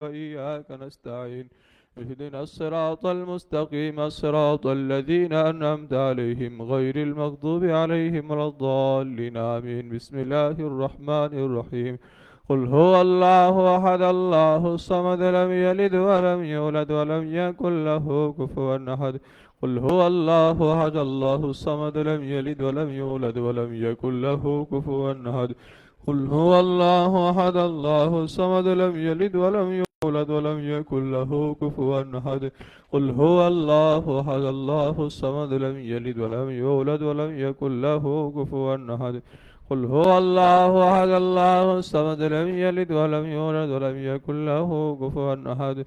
وإياك نستعين اهدنا الصراط المستقيم صراط الذين أنعمت عليهم غير المغضوب عليهم ولا الضالين آمين. بسم الله الرحمن الرحيم. قل هو الله أحد الله الصمد لم يلد ولم يولد ولم يكن له كفوا أحد. قل هو الله أحد الله الصمد لم يلد ولم يولد ولم يكن له كفوا أحد. قل هو الله أحد الله الصمد لم يلد ولم يولد ولم يكن له كفوا أحد. قل هو الله أحد الله الصمد لم يلد ولم يولد ولم يكن له كفوا أحد. قل هو الله أحد الله الصمد لم يلد ولم يولد ولم يكن له كفوا أحد.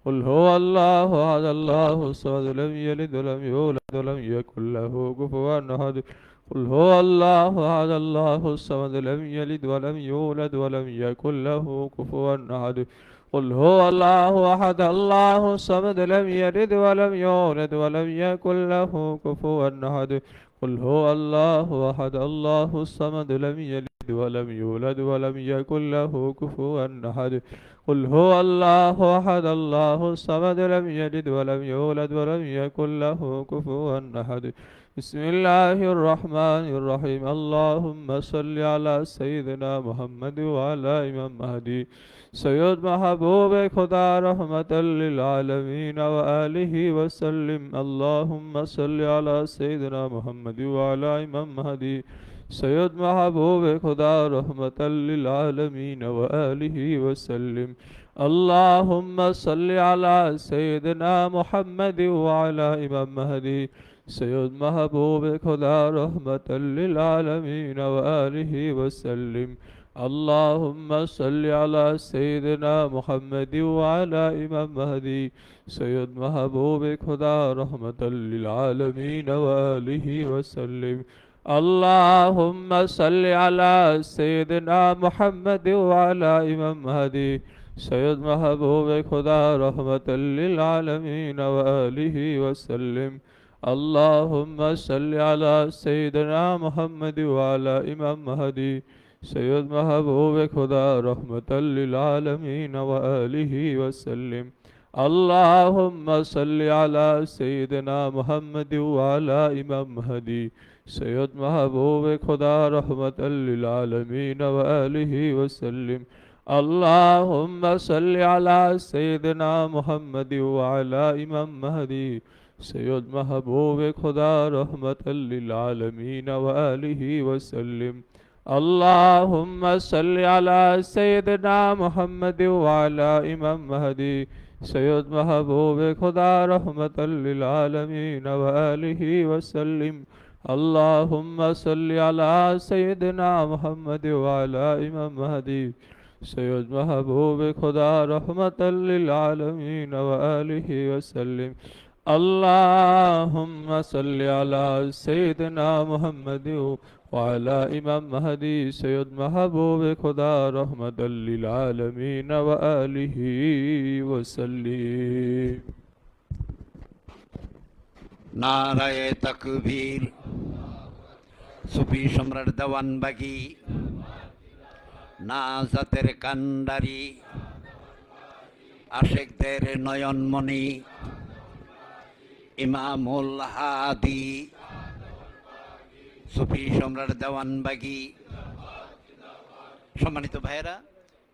قل هو الله أحد الله الصمد لم يلد ولم يولد ولم يكن له كفوا أحد. قل هو الله أحد الله الصمد لم يلد ولم يولد ولم يكن له كفوا أحد. قل هو الله أحد الله الصمد لم يلد ولم يولد ولم يكن له كفوا أحد. قل هو الله أحد الله الصمد لم يلد ولم يولد ولم يكن له كفوا أحد. قل هو الله أحد الله الصمد لم يلد ولم يولد ولم يكن له كفوا أحد. بسم الله الرحمن الرحيم. اللهم صل على سيدنا محمد وعلى إمام مهدي سید محبوب خدا رحمت للعالمین و آلہ وسلم. اللهم صل على سيدنا محمد وعلى امام مهدی سید محبوب خدا رحمت للعالمین و آلہ وسلم. اللهم صل على سيدنا محمد وعلى امام مهدی سید محبوب خدا رحمت للعالمین و آلہ وسلم. اللهم صل على سيدنا محمد وعلى امام مهدي سید محبوب خدا رحمت للعالمین و آلہ وسلم. اللهم صل على سيدنا محمد وعلى امام مهدي سید محبوب خدا رحمت للعالمین و آلہ وسلم. اللهم صل على سيدنا محمد وعلى امام مهدي سید محبوب خدا رحمت للعالمین و آلہ وسلم. اللهم صل على سيدنا محمد وعلى امام مهدی سید محبوب خدا رحمت للعالمین و آلہ وسلم. اللهم صل على سيدنا محمد وعلى امام مهدی سید محبوب خدا رحمت للعالمین و آلہ وسلم. اللهم صل على سيدنا محمد وعلى امام مهدي سید محبوب خدا رحمت للعالمین و آلہ وسلم. اللهم صل على سيدنا محمد وعلى امام مهدي سید محبوب خدا رحمت للعالمین و آلہ وسلم. اللهم صل على سيدنا محمد وعلى امام مهدی سید محبوب خدا رحمت للعالمین و آلہ وسلم. নারায়ে তাকবীর। সুফি সম্রাট দেওয়ানবাগী নাজাতের কান্ডারি আশেকদের নয়নমণি ইমামুল হাদি সুফি সম্রাট দেওয়ানবাগী। সম্মানিত ভাইয়েরা,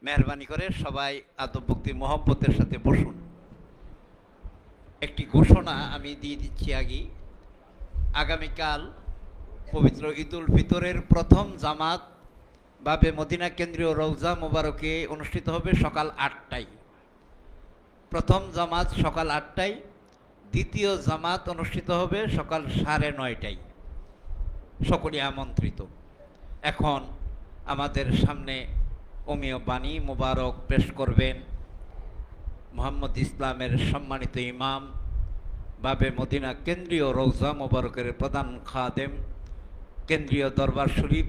মেহরবানি করে সবাই আদব ভক্তি মহব্বতের সাথে বসুন। একটি ঘোষণা আমি দিয়ে দিচ্ছি আগেই। আগামীকাল পবিত্র ঈদুল ফিতরের প্রথম জামাত বাবে মদিনা কেন্দ্রীয় রওজা মোবারকে অনুষ্ঠিত হবে সকাল ৮টায়। প্রথম জামাত সকাল ৮টায়, দ্বিতীয় জামাত অনুষ্ঠিত হবে সকাল ৯:৩০টায়। সকলে আমন্ত্রিত। এখন আমাদের সামনে অমীয় বাণী মোবারক পেশ করবেন মোহাম্মদ ইসলামের সম্মানিত ইমাম, বাবে মদিনা কেন্দ্রীয় রওজা মোবারকের প্রধান খাদেম, কেন্দ্রীয় দরবার শরীফ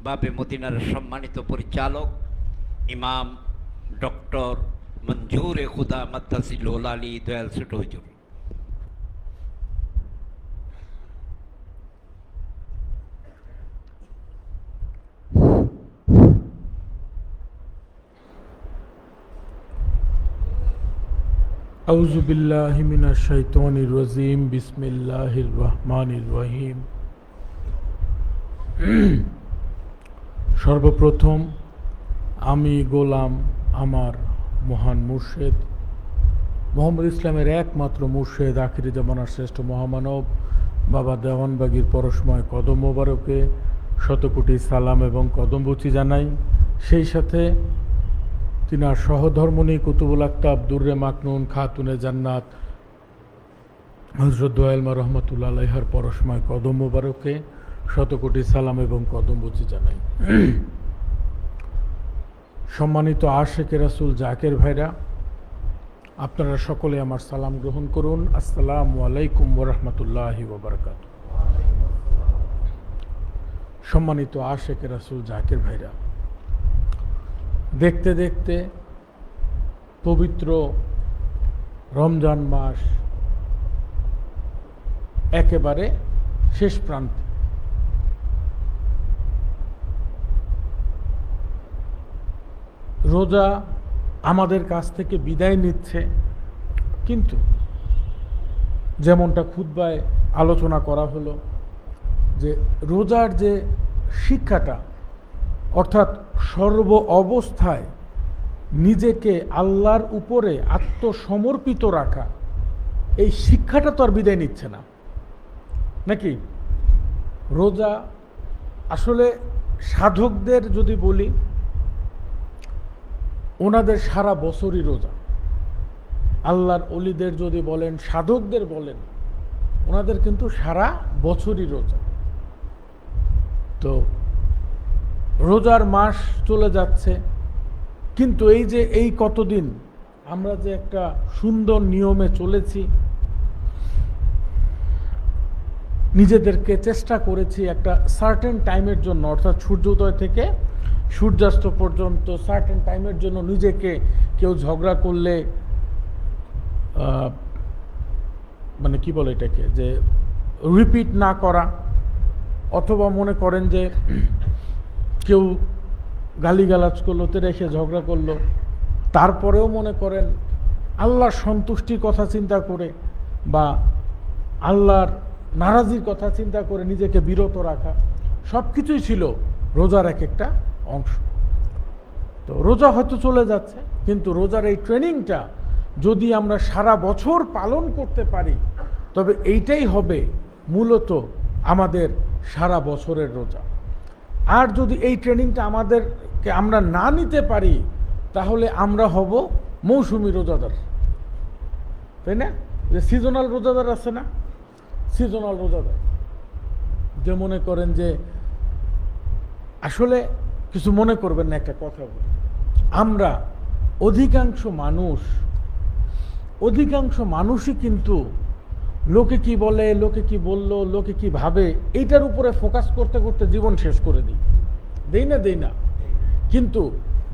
বাবে মদিনার সম্মানিত পরিচালক ইমাম ডক্টর মঞ্জুর-এ খুদা মাদ্দাসিল্লাহুল আলী দয়াল ছোট হুজুর। আউযু বিল্লাহি মিনাশ শাইতানির রাজিম বিসমিল্লাহির রহমানির রহিম। সর্বপ্রথম আমি গোলাম আমার মহান মুর্শেদ মোহাম্মদ ইসলামের একমাত্র মুর্শেদ আখিরি জামানার শ্রেষ্ঠ মহামানব বাবা দেওয়ানবাগীর পরশময় কদম মোবারকে শতকোটি সালাম এবং কদমবুচি জানাই। সেই সাথে তিনার সহধর্মণী কুতুবুল আক্তাব দুর্রে মাকনুন খাতুনে জান্নাত হযরত দোয়াইলমা রহমাতুল্লাহ আলাইহার পরশময় কদম মোবারকে শতকোটি সালাম এবং কদমবুচি জানাই। সম্মানিত আশেকে রাসূল জাকের ভাইরা, আপনারা সকলে আমার সালাম গ্রহণ করুন। আসসালামু আলাইকুম ওয়া রাহমাতুল্লাহি ওয়া বারাকাতুহু। সম্মানিত আশেকে রাসূল জাকের ভাইরা, দেখতে দেখতে পবিত্র রমজান মাস একেবারে শেষ প্রান্তে। রোজা আমাদের কাছ থেকে বিদায় নিচ্ছে, কিন্তু যেমনটা খুতবায় আলোচনা করা হলো যে রোজার যে শিক্ষাটা, অর্থাৎ সর্ব অবস্থায় নিজেকে আল্লাহর উপরে আত্মসমর্পিত রাখা, এই শিক্ষাটা তো আর বিদায় নিচ্ছে না, নাকি? রোজা আসলে সাধকদের যদি বলি, ওনাদের সারা বছরই রোজা। আল্লাহর অলিদের যদি বলেন, সাধকদের বলেন, ওনাদের কিন্তু সারা বছরই রোজা। তো রোজার মাস চলে যাচ্ছে, কিন্তু এই যে এই কতদিন আমরা যে একটা সুন্দর নিয়মে চলেছি, নিজেদেরকে চেষ্টা করেছি একটা সার্টেন টাইমের জন্য, অর্থাৎ সূর্যোদয় থেকে সূর্যাস্ত পর্যন্ত সার্টেন টাইমের জন্য নিজেকে, কেউ ঝগড়া করলে মানে কি বলে এটাকে, যে রিপিট না করা, অথবা মনে করেন যে কেউ গালিগালাজ করলো, তেরে এসে ঝগড়া করলো, তারপরেও মনে করেন আল্লাহর সন্তুষ্টির কথা চিন্তা করে বা আল্লাহর নারাজির কথা চিন্তা করে নিজেকে বিরত রাখা, সব কিছুই ছিল রোজার এক একটা অংশ। তো রোজা হয়তো চলে যাচ্ছে, কিন্তু রোজার এই ট্রেনিংটা যদি আমরা সারা বছর পালন করতে পারি, তবে এইটাই হবে মূলত আমাদের সারা বছরের রোজা। আর যদি এই ট্রেনিংটা আমাদেরকে আমরা না নিতে পারি, তাহলে আমরা হব মৌসুমি রোজাদার, তাই না? যে সিজনাল রোজাদার আছে না, সিজনাল রোজাদার, যে মনে করেন যে আসলে কিছু মনে করবেন না, একটা কথা বলি, আমরা অধিকাংশ মানুষই কিন্তু লোকে কি বলে, লোকে কি বলল, লোকে কি ভাবে, এইটার উপরে ফোকাস করতে করতে জীবন শেষ করে দেই না। কিন্তু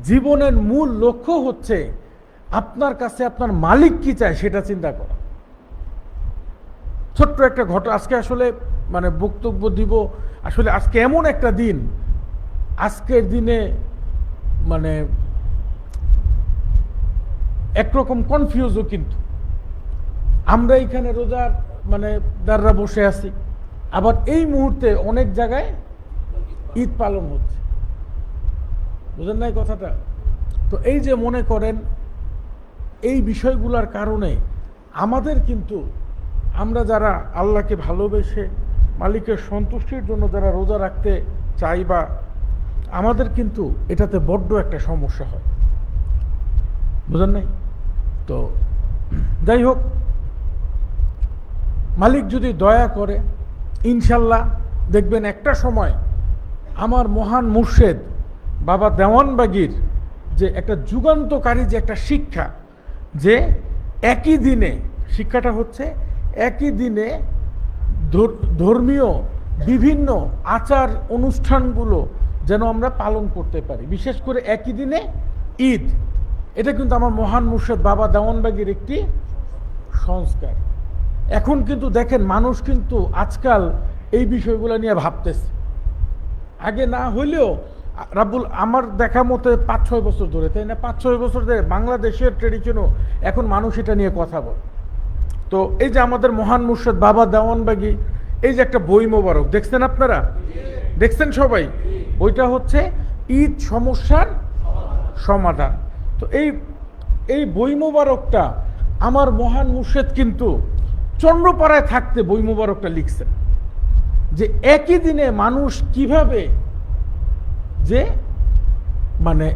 জীবনের মূল লক্ষ্য হচ্ছে আপনার কাছে আপনার মালিক কি চায় সেটা চিন্তা করা। ছোট্ট একটা ঘটনা আজকে আসলে মানে বক্তব্য দিব। আসলে আজকে এমন একটা দিন, আজকের দিনে মানে একরকম কনফিউজও, কিন্তু আমরা এখানে রোজার মানে দাররা বসে আছি, আবার এই মুহূর্তে অনেক জায়গায় ঈদ পালন হচ্ছে, বুঝেন নাই কথাটা? তো এই যে মনে করেন এই বিষয়গুলোর কারণে আমাদের কিন্তু, আমরা যারা আল্লাহকে ভালোবেসে মালিকের সন্তুষ্টির জন্য যারা রোজা রাখতে চাই, বা আমাদের কিন্তু এটাতে বড্ড একটা সমস্যা হয়, বুঝেন নাই? তো যাই হোক, মালিক যদি দয়া করে ইনশাল্লাহ দেখবেন একটা সময় আমার মহান মুর্শেদ বাবা দেওয়ানবাগীর যে একটা যুগান্তকারী যে একটা শিক্ষা, যে একই দিনে, শিক্ষাটা হচ্ছে একই দিনে ধর্মীয় বিভিন্ন আচার অনুষ্ঠানগুলো যেন আমরা পালন করতে পারি, বিশেষ করে একই দিনে ঈদ। এটা কিন্তু আমার মহান মুর্শেদ বাবা দেওয়ানবাগীর একটি সংস্কার। এখন কিন্তু দেখেন মানুষ কিন্তু আজকাল এই বিষয়গুলো নিয়ে ভাবতেছে। আগে না হইলেও রাব্বুল আমার দেখা মতে 5-6 বছর ধরে, তাই না, 5-6 বছর ধরে বাংলাদেশের ট্রেডিশনও এখন মানুষ এটা নিয়ে কথা বলে। তো এই যে আমাদের মহান মুর্শিদ বাবা দেওয়ানবাগী, এই যে একটা বই মোবারক দেখছেন আপনারা, দেখছেন সবাই, ওইটা হচ্ছে ঈদ সমস্যার সমাধান। তো এই বই মোবারকটা আমার মহান মুর্শিদ কিন্তু চন্দ্রপাড়ায় থাকতে বই মোবারকটা লিখছেন, যে একই দিনে মানুষ কিভাবে যে মানে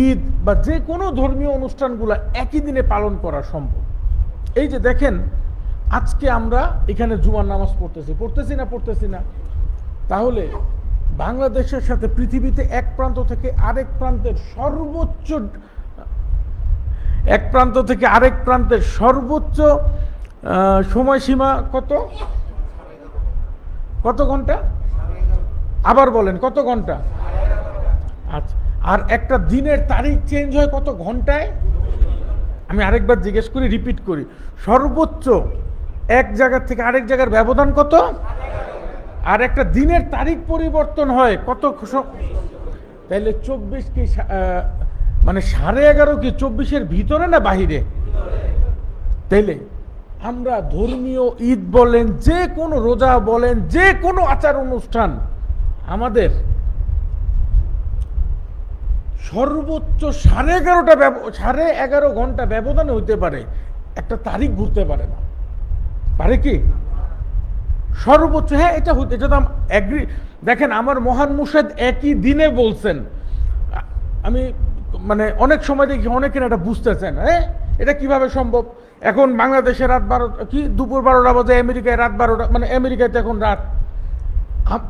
ঈদ বা যে কোনো ধর্মীয় অনুষ্ঠানগুলো একই দিনে পালন করা সম্ভব। এই যে দেখেন, আজকে আমরা এখানে জুমার নামাজ পড়তেছি না, তাহলে বাংলাদেশের সাথে পৃথিবীতে এক প্রান্ত থেকে আরেক প্রান্তের সর্বোচ্চ সময়সীমা কত ঘন্টা? আবার বলেন, কত ঘন্টা? আচ্ছা, আর একটা দিনের তারিখ চেঞ্জ হয় কত ঘন্টায়? আমি আরেকবার জিজ্ঞেস করি, রিপিট করি, সর্বোচ্চ এক জায়গা থেকে আরেক জায়গার ব্যবধান কত? আর একটা দিনের তারিখ পরিবর্তন হয় কত? তাইলে 24 কি মানে 11:30 কি 24-এর ভিতরে না বাহিরে? তাইলে আমরা ধর্মীয় ঈদ বলেন, যে কোনো রোজা বলেন, যে কোনো আচার অনুষ্ঠান, আমাদের সর্বোচ্চ 11:30 ঘন্টা ব্যবধানে হইতে পারে, একটা তারিখ ঘুরতে পারে না, পারে কি? সর্বোচ্চ, হ্যাঁ, এটা তো এগ্রি। দেখেন, আমার মহান মুর্শিদ একই দিনে বলছেন। আমি মানে অনেক সময় দেখি অনেকের এটা বুঝতেছেন, হ্যাঁ এটা কিভাবে সম্ভব? এখন বাংলাদেশে রাত 12 কি দুপুর 12টা বাজে, আমেরিকায় রাত 12টা, মানে আমেরিকাতে এখন রাত।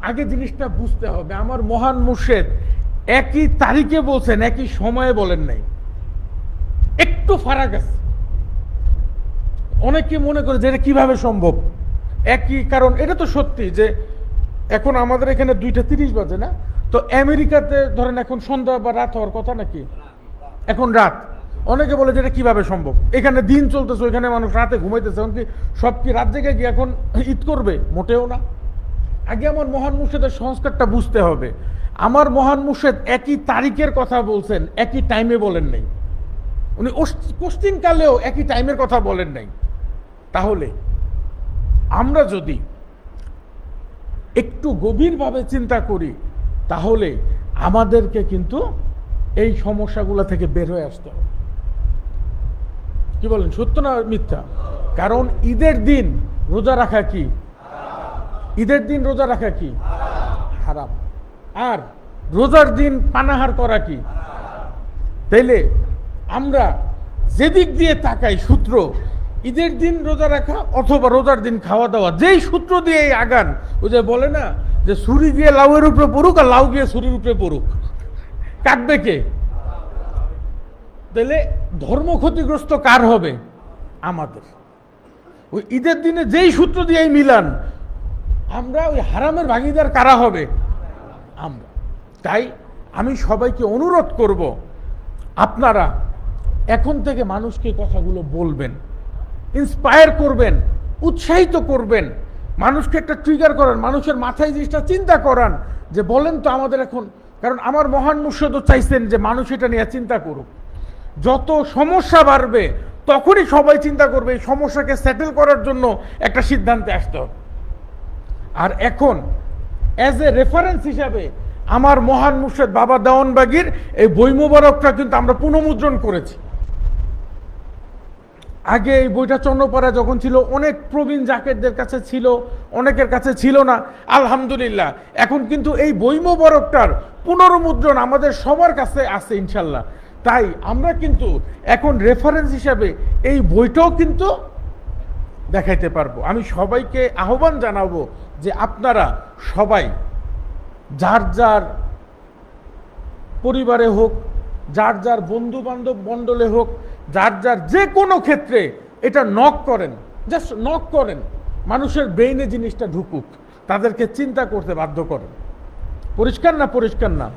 আগে জিনিসটা বুঝতে হবে, আমার মহান মুর্শিদ একই তারিখে বলছেন, একই সময়ে বলেন নাই, একটু ফারাক আছে। অনেকে মনে করে যে এটা কিভাবে সম্ভব, একই, কারণ এটা তো সত্যি যে এখন আমাদের এখানে 2:30 বাজে না, তো আমেরিকাতে ধরেন এখন সন্ধ্যা বা রাত হওয়ার কথা নাকি, এখন রাত। অনেকে বলে যে এটা কিভাবে সম্ভব, এখানে দিন চলতেছে, ওইখানে মানুষ রাতে ঘুমাইতেছে, এমনকি সব কি রাত জেগে গিয়ে এখন ঈদ করবে? মোটেও না। আগে আমার মহান মুর্শিদের সংস্কারটা বুঝতে হবে। আমার মহান মুর্শিদ একই তারিখের কথা বলছেন, একই টাইমে বলেন নাই। উনি কোশ্চিন কালেও একই টাইমের কথা বলেন নাই। তাহলে আমরা যদি একটু গভীরভাবে চিন্তা করি, তাহলে আমাদেরকে কিন্তু এই সমস্যাগুলো থেকে বের হয়ে আসতে হবে। কি বলেন, সত্য না মিথ্যা? কারণ ঈদের দিন রোজা রাখা কি? ঈদের দিন রোজা রাখা কি? হারাম। আর রোজার দিন পানাহার করা কি? তাইলে আমরা যেদিক দিয়ে তাকাই সূত্র, ঈদের দিন রোজা রাখা অথবা রোজার দিন খাওয়া দাওয়া, যেই সূত্র দিয়ে আগান, ওই যে বলে না যে ছুরি গিয়ে লাউয়ের উপরে পড়ুক আর লাউ গিয়ে ছুরির উপরে পড়ুক, কাটবে কে? তাহলে ধর্ম ক্ষতিগ্রস্ত কার হবে? আমাদের। ওই ঈদের দিনে যেই সূত্র দিয়ে মিলান, আমরা ওই হারামের ভাগিদার কারা হবে? আমরা। তাই আমি সবাইকে অনুরোধ করব, আপনারা এখন থেকে মানুষকে কথাগুলো বলবেন, ইন্সপায়ার করবেন, উৎসাহিত করবেন, মানুষকে একটা ট্রিগার করান, মানুষের মাথায় জিনিসটা চিন্তা করান যে বলেন তো আমাদের এখন, কারণ আমার মহান মুর্শিদও চাইছেন যে মানুষ এটা নিয়ে চিন্তা করুক। যত সমস্যা বাড়বে তখনই সবাই চিন্তা করবে এই সমস্যাকে সেটেল করার জন্য একটা সিদ্ধান্তে আসতে হবে। আর এখন অ্যাজ এ রেফারেন্স হিসাবে আমার মহান মুর্শিদ বাবা দেওয়ানবাগীর এই বই মোবারকটা কিন্তু আমরা পুনঃমুদ্রণ করেছি। আগে এই বইটা চন্দ্রপাড়া যখন ছিল, অনেক প্রবীণ জাকেরদের কাছে ছিল, অনেকের কাছে ছিল না। আলহামদুলিল্লাহ এখন কিন্তু এই বই মোবারকটার পুনর্মুদ্রণ আমাদের সবার কাছে আছে ইনশাল্লাহ। তাই আমরা কিন্তু এখন রেফারেন্স হিসাবে এই বইটাও কিন্তু দেখাইতে পারবো। আমি সবাইকে আহ্বান জানাবো যে আপনারা সবাই যার যার পরিবারে হোক, যার যার বন্ধু বান্ধব মণ্ডলে হোক, যার যার যে কোনো ক্ষেত্রে এটা নক করেন, জাস্ট নক করেন, মানুষের ব্রেইনে জিনিসটা ঢুকুক, তাদেরকে চিন্তা করতে বাধ্য করেন। পরিষ্কার না? পরিষ্কার না?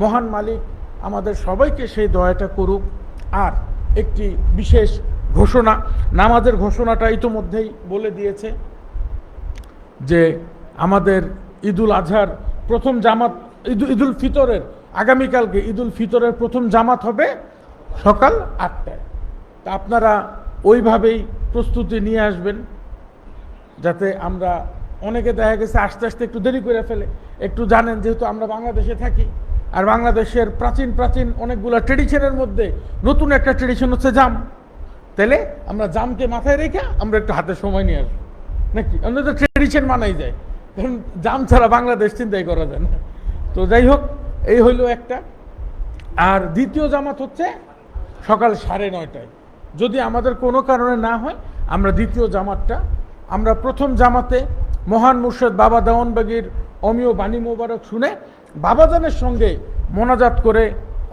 মহান মালিক আমাদের সবাইকে সেই দয়াটা করুক। আর একটি বিশেষ ঘোষণা, নামাজের ঘোষণাটা ইতোমধ্যেই বলে দিয়েছে যে আমাদের ঈদুল আজহার প্রথম জামাত, ঈদুল ফিতরের আগামীকালকে ঈদুল ফিতরের প্রথম জামাত হবে সকাল 8টায়। তা আপনারা ওইভাবেই প্রস্তুতি নিয়ে আসবেন, যাতে আমরা, অনেকে দেখা গেছে আস্তে আস্তে একটু দেরি করে ফেলে। একটু জানেন যেহেতু আমরা বাংলাদেশে থাকি, আর বাংলাদেশের প্রাচীন প্রাচীন অনেকগুলো ট্রেডিশনের মধ্যে নতুন একটা ট্রেডিশন হচ্ছে জাম। তাহলে আমরা জামকে মাথায় রেখে আমরা একটু হাতে সময় নিয়ে আসবো নাকি, আমরা তো ট্রেডিশন মানাই যায়, কারণ জাম ছাড়া বাংলাদেশ চিন্তাই করা যায় না। তো যাই হোক, এই হইল একটা। আর দ্বিতীয় জামাত হচ্ছে সকাল 9:30টায়। যদি আমাদের কোনো কারণে না হয়, আমরা দ্বিতীয় জামাতটা, আমরা প্রথম জামাতে মহান মুর্শিদ বাবা দেওয়ানবাগীর অমিয় বাণী মোবারক শুনে বাবাজানের সঙ্গে মোনাজাত করে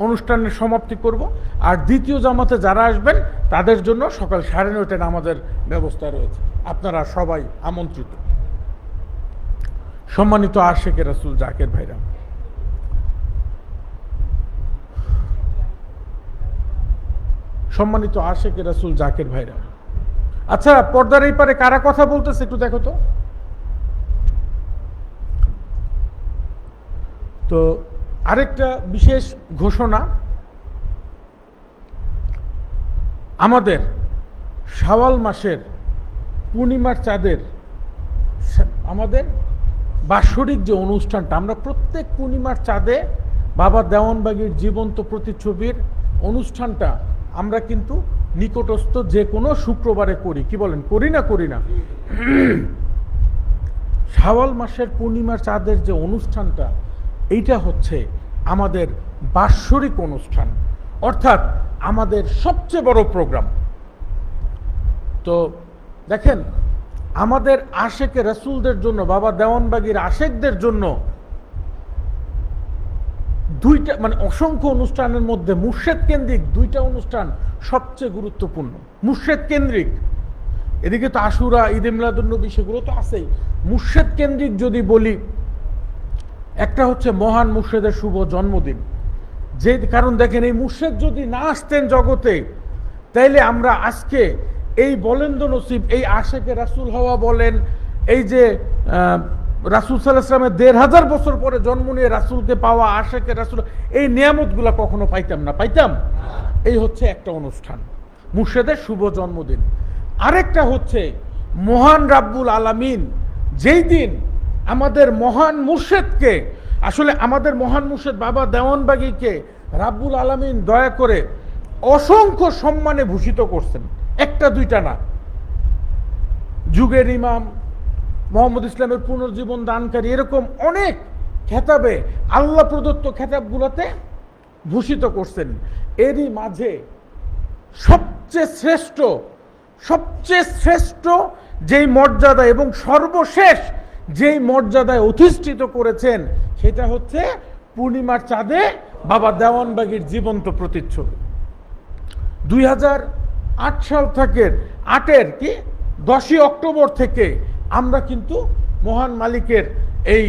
অনুষ্ঠানের সমাপ্তি করব। আর দ্বিতীয় জামাতে যারা আসবেন তাদের জন্য সকাল 9:30টায় নামাজের ব্যবস্থা রয়েছে। আপনারা সবাই আমন্ত্রিত। সম্মানিত আশিকে রাসূল জাকের ভাইরা, সম্মানিত আশিকে রাসূল জাকের ভাইরা, আচ্ছা, পর্দার এই পারে কারা কথা বলতেছে একটু দেখো তো। তো আরেকটা বিশেষ ঘোষণা, আমাদের শাওয়াল মাসের পূর্ণিমার চাঁদের আমাদের বাৎসরিক যে অনুষ্ঠানটা, আমরা প্রত্যেক পূর্ণিমার চাঁদে বাবা দেওয়ানবাগীর জীবন্ত প্রতিচ্ছবির অনুষ্ঠানটা আমরা কিন্তু নিকটস্থ যে কোনো শুক্রবারে করি। কি বলেন, করি না? করি না? শাওয়াল মাসের পূর্ণিমার চাঁদের যে অনুষ্ঠানটা, এইটা হচ্ছে আমাদের বাৎসরিক অনুষ্ঠান, অর্থাৎ আমাদের সবচেয়ে বড় প্রোগ্রাম। তো দেখেন, আমাদের আশেকে রাসূলদের জন্য, বাবা দেওয়ানবাগীর আশেকদের জন্য দুইটা, মানে অসংখ্য অনুষ্ঠানের মধ্যে মুর্শেদ কেন্দ্রিক দুইটা অনুষ্ঠান সবচেয়ে গুরুত্বপূর্ণ। মুর্শেদ কেন্দ্রিক, এদিকে তো আশুরা, ঈদে মিলাদুন্নবী, সেগুলো তো আছেই। মুর্শেদ কেন্দ্রিক যদি বলি, একটা হচ্ছে মহান মুর্শেদের শুভ জন্মদিন। যে কারণ দেখেন, এই মুর্শেদ যদি না আসতেন জগতে, তাইলে আমরা আজকে এই বলেন্দ নসিব, এই আশেকে রাসূল হওয়া বলেন, এই যে রাসূল সাল্লাল্লাহু আলাইহি ওয়াসাল্লামের ১৫০০ বছর পরে জন্ম নিয়ে রাসূলকে পাওয়া, আশেকে রাসূল, এই নিয়ামতগুলো কখনো পাইতাম না, পাইতাম। এই হচ্ছে একটা অনুষ্ঠান, মুর্শেদের শুভ জন্মদিন। আরেকটা হচ্ছে মহান রাব্বুল আলামিন যেই দিন আমাদের মহান মুর্শেদকে, আসলে আমাদের মহান মুর্শেদ বাবা দেওয়ানবাগীকে রাব্বুল আলামিন দয়া করে অসংখ্য সম্মানে ভূষিত করছেন, একটা দুইটা না। যুগের ইমাম, মোহাম্মদ ইসলামের পুনর্জীবন দানকারী, এরকম অনেক খেতাবে, আল্লাহ প্রদত্ত খেতাবগুলোতে ভূষিত করছেন। এরই মাঝে সবচেয়ে শ্রেষ্ঠ যেই মর্যাদা এবং সর্বশেষ যেই মর্যাদায় অধিষ্ঠিত করেছেন, সেটা হচ্ছে পূর্ণিমার চাঁদে বাবা দেওয়ানবাগীর জীবন্ত প্রতিচ্ছবি। 2008 সাল থেকে 10ই অক্টোবর থেকে আমরা কিন্তু মহান মালিকের এই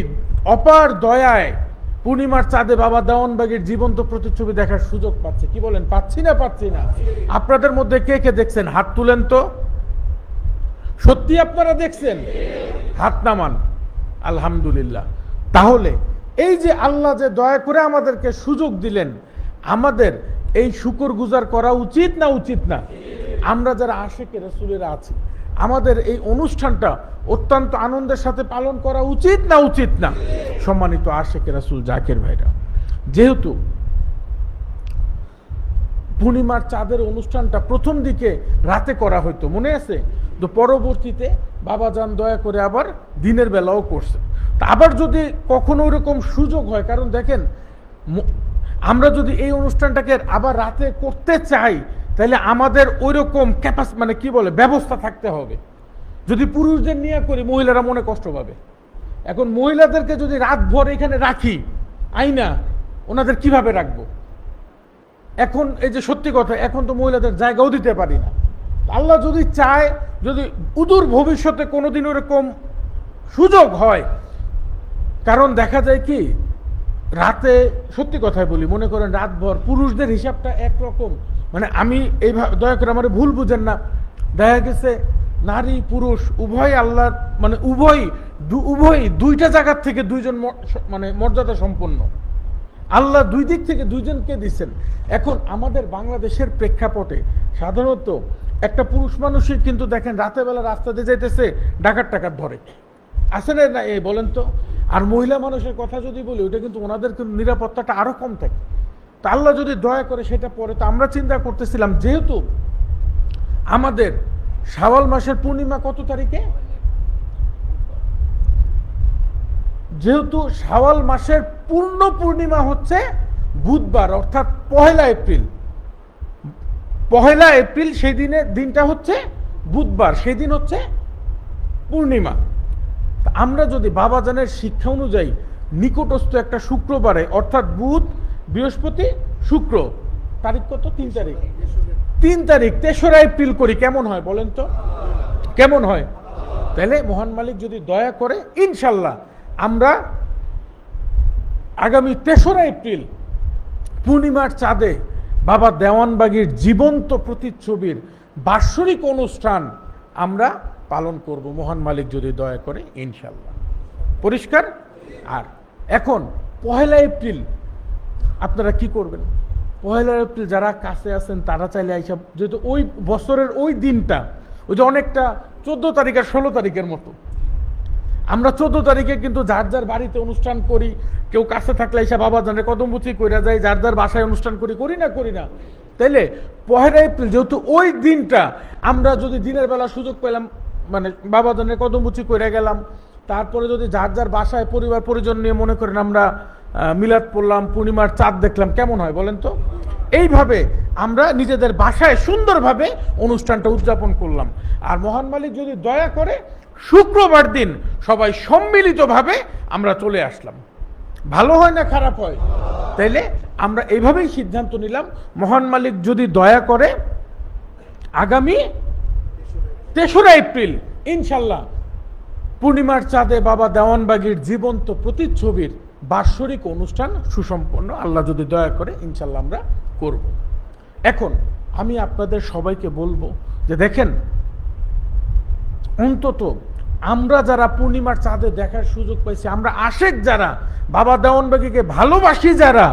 অপার দয়ায় পূর্ণিমার চাঁদে বাবা দেওয়ানবাগীর জীবন্ত প্রতিচ্ছবি দেখার সুযোগ পাচ্ছি। কি বলেন, পাচ্ছি না? পাচ্ছি না? আপনাদের মধ্যে কে কে দেখছেন হাত তুলেন তো। সত্যি আপনারা দেখছেন? হাত নামান। আলহামদুলিল্লাহ। তাহলে এই যে আল্লাহ যে দয়া করে আমাদেরকে সুযোগ দিলেন, আমাদের এই শুকরগুজার করা উচিত না উচিত না? আমরা যারা আশিকে রাসূলেরা আছি, আমাদের এই অনুষ্ঠানটা অত্যন্ত আনন্দের সাথে পালন করা উচিত না উচিত না? সম্মানিত আশিকে রাসূল জাকের ভাইরা, যেহেতু পূর্ণিমার চাঁদের অনুষ্ঠানটা প্রথম দিকে রাতে করা হতো, মনে আছে তো, পরবর্তীতে বাবাজান দয়া করে আবার দিনের বেলাও করছে। তা আবার যদি কখনো ওরকম সুযোগ হয়, কারণ দেখেন, আমরা যদি এই অনুষ্ঠানটাকে আবার রাতে করতে চাই, তাহলে আমাদের ওইরকম মানে কি বলে, ব্যবস্থা থাকতে হবে। যদি পুরুষদের নিয়ে করি, মহিলারা মনে কষ্ট পাবে। এখন মহিলাদেরকে যদি রাত ভর এখানে রাখি, আইনা ওনাদের কিভাবে রাখবো? এখন এই যে সত্যি কথা, এখন তো মহিলাদের জায়গাও দিতে পারি না। আল্লাহ যদি চায়, যদি উদূর ভবিষ্যতে কোনোদিন ওরকম সুযোগ হয়, কারণ দেখা যায় কি, রাতে সত্যি কথাই বলি, মনে করেন রাতভর পুরুষদের হিসাবটা একরকম, মানে আমি এইভাবে, দয়া করে আমার ভুল বুঝেন না, দেখা গেছে নারী পুরুষ উভয় আল্লাহর, মানে উভয় দুইটা জায়গার থেকে দুইজন মানে মর্যাদা সম্পন্ন। আল্লাহ দুই দিক থেকে দুইজনকে দিচ্ছেন। এখন আমাদের বাংলাদেশের প্রেক্ষাপটে সাধারণত একটা পুরুষ মানুষই কিন্তু দেখেন রাতের বেলা রাস্তা দিয়ে যাইতেছে, ডাকাত টাকাত ধরে, আছে না এই বলেন তো? আর মহিলা মানুষের কথা যদি বলি, ওইটা কিন্তু ওনাদের কিন্তু নিরাপত্তাটা আরো কম থাকে। তা আল্লাহ যদি দয়া করে সেটা পরে, তো আমরা চিন্তা করতেছিলাম যেহেতু আমাদের শাওয়াল মাসের পূর্ণিমা কত তারিখে, যেহেতু শাওয়াল মাসের পূর্ণ পূর্ণিমা হচ্ছে বুধবার, অর্থাৎ 1 এপ্রিল, 1 এপ্রিল সেই দিনটা হচ্ছে বুধবার, সেই দিন হচ্ছে পূর্ণিমা। আমরা যদি বাবাজানের শিক্ষা অনুযায়ী নিকটস্থ একটা শুক্রবারে, অর্থাৎ বুধ বৃহস্পতি শুক্র, তারিখ কত, 3 তারিখ, 3 তারিখ 3রা এপ্রিল করি, কেমন হয় বলেন তো? কেমন হয়? তাহলে মহান মালিক যদি দয়া করে ইনশাল্লাহ আমরা আগামী 3রা এপ্রিল পূর্ণিমার চাঁদে বাবা দেওয়ানবাগীর জীবন্ত প্রতিচ্ছবির বাৎসরিক অনুষ্ঠান আমরা পালন করব, মহান মালিক যদি দয়া করে ইনশাল্লাহ। পরিষ্কার? আর এখন 1 এপ্রিল আপনারা কি করবেন? 1 এপ্রিল যারা কাছে আছেন তারা চাইলে এইসব, যেহেতু ওই বছরের ওই দিনটা ওই যে অনেকটা 14 তারিখ আর 16 তারিখের মতো, আমরা 14 তারিখে কিন্তু যার যার বাড়িতে অনুষ্ঠান করি, কেউ কাছে থাকলে এসে বাবা জানে কদমবুচি কইরা যায়, যার যার বাসায় অনুষ্ঠান করি না। তাইলে 1 এপ্রিল যেহেতু ওই দিনটা, আমরা যদি দিনের বেলা সুযোগ পেলাম, মানে বাবা জানের কদমবুচি কইরা গেলাম, তারপরে যদি যার যার বাসায় পরিবার পরিজন নিয়ে মনে করেন আমরা মিলাদ পড়লাম, পূর্ণিমার চাঁদ দেখলাম, কেমন হয় বলেন তো? এইভাবে আমরা নিজেদের বাসায় সুন্দরভাবে অনুষ্ঠানটা উদযাপন করলাম। আর মহান মালিক যদি দয়া করে শুক্রবার দিন সবাই সম্মিলিতভাবে আমরা চলে আসলাম, ভালো হয় না খারাপ হয়? তাইলে আমরা এইভাবেই সিদ্ধান্ত নিলাম, মহান মালিক যদি দয়া করে আগামী 3রা এপ্রিল ইনশাল্লাহ পূর্ণিমার চাঁদে বাবা দেওয়ানবাগীর জীবন্ত প্রতিচ্ছবির বাৎসরিক অনুষ্ঠান সুসম্পন্ন, আল্লাহ যদি দয়া করে ইনশাল্লাহ আমরা করব। এখন আমি আপনাদের সবাইকে বলবো যে দেখেন, অন্তত আমরা যারা পূর্ণিমার চাঁদে দেখার সুযোগ পাইছি, আমরা আশেক যারা, বাবা দেওয়ানবাগীকে ভালোবাসি যারা,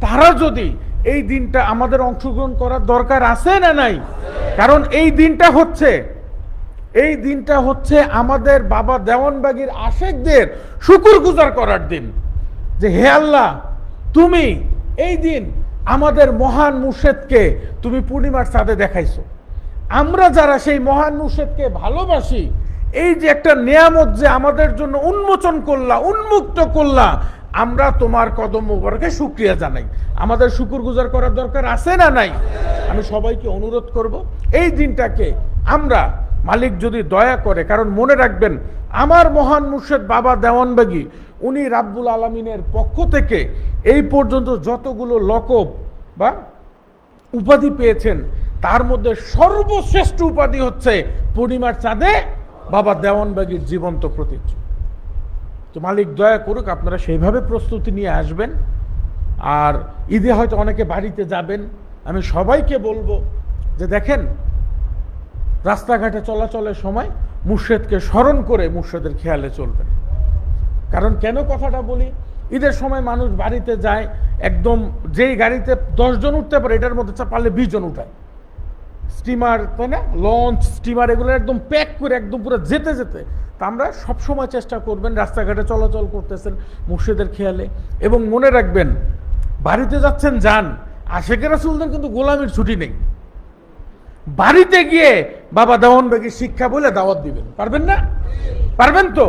তারা যদি এই দিনটা আমাদের অংশগ্রহণ করার দরকার আছে না নাই? কারণ এই দিনটা হচ্ছে আমাদের বাবা দেওয়ানবাগীর আশেকদের শুকরগুজার করার দিন, যে হে আল্লাহ, তুমি এই দিন আমাদের মহান মুর্শেদকে তুমি পূর্ণিমার চাঁদে দেখাইছো, আমরা যারা সেই মহান মুর্শেদকে ভালোবাসি, এই যে একটা নিয়ামত যে আমাদের জন্য উন্মোচন করলা, উন্মুক্ত করলা, আমরা তোমার কদম মোবারকে শুকরিয়া জানাই। আমাদের শুকরগুজার করার দরকার আছে না নাই? আমি সবাইকে অনুরোধ করব এই দিনটাকে আমরা, মালিক যদি দয়া করে, কারণ মনে রাখবেন আমার মহান মুর্শেদ বাবা দেওয়ানবাগী উনি রাব্বুল আলামিনের পক্ষ থেকে এই পর্যন্ত যতগুলো লকব বা উপাধি পেয়েছেন, তার মধ্যে সর্বশ্রেষ্ঠ উপাধি হচ্ছে পূর্ণিমার চাঁদে বাবা দেওয়ানবাগীর জীবন্ত প্রতিচ্ছবি। তো মালিক দয়া করুক আপনারা সেইভাবে প্রস্তুতি নিয়ে আসবেন। আর ঈদে হয়তো অনেকে বাড়িতে যাবেন, আমি সবাইকে বলবো যে দেখেন, রাস্তাঘাটে চলাচলের সময় মুর্শেদকে স্মরণ করে মুর্শেদের খেয়ালে চলবেন। কারণ কেন কথাটা বলি, ঈদের সময় মানুষ বাড়িতে যায়, একদম যেই গাড়িতে 10 জন উঠতে পারে এটার মধ্যে পারলে 20 জন উঠায়, স্টিমার, তাই না, লঞ্চ, স্টিমার, এগুলো একদম প্যাক করে একদম পুরো যেতে তা আমরা সবসময় চেষ্টা করবেন রাস্তাঘাটে চলাচল করতেছেন মুর্শেদের খেয়ালে। এবং মনে রাখবেন, বাড়িতে যাচ্ছেন যান, আশেকে রাসূলদের কিন্তু গোলামির ছুটি নেই। বাড়িতে গিয়ে বাবা দেওয়ানবাগীর শিক্ষা বলে দাওয়াত দিবেন, পারবেন না? পারবেন তো?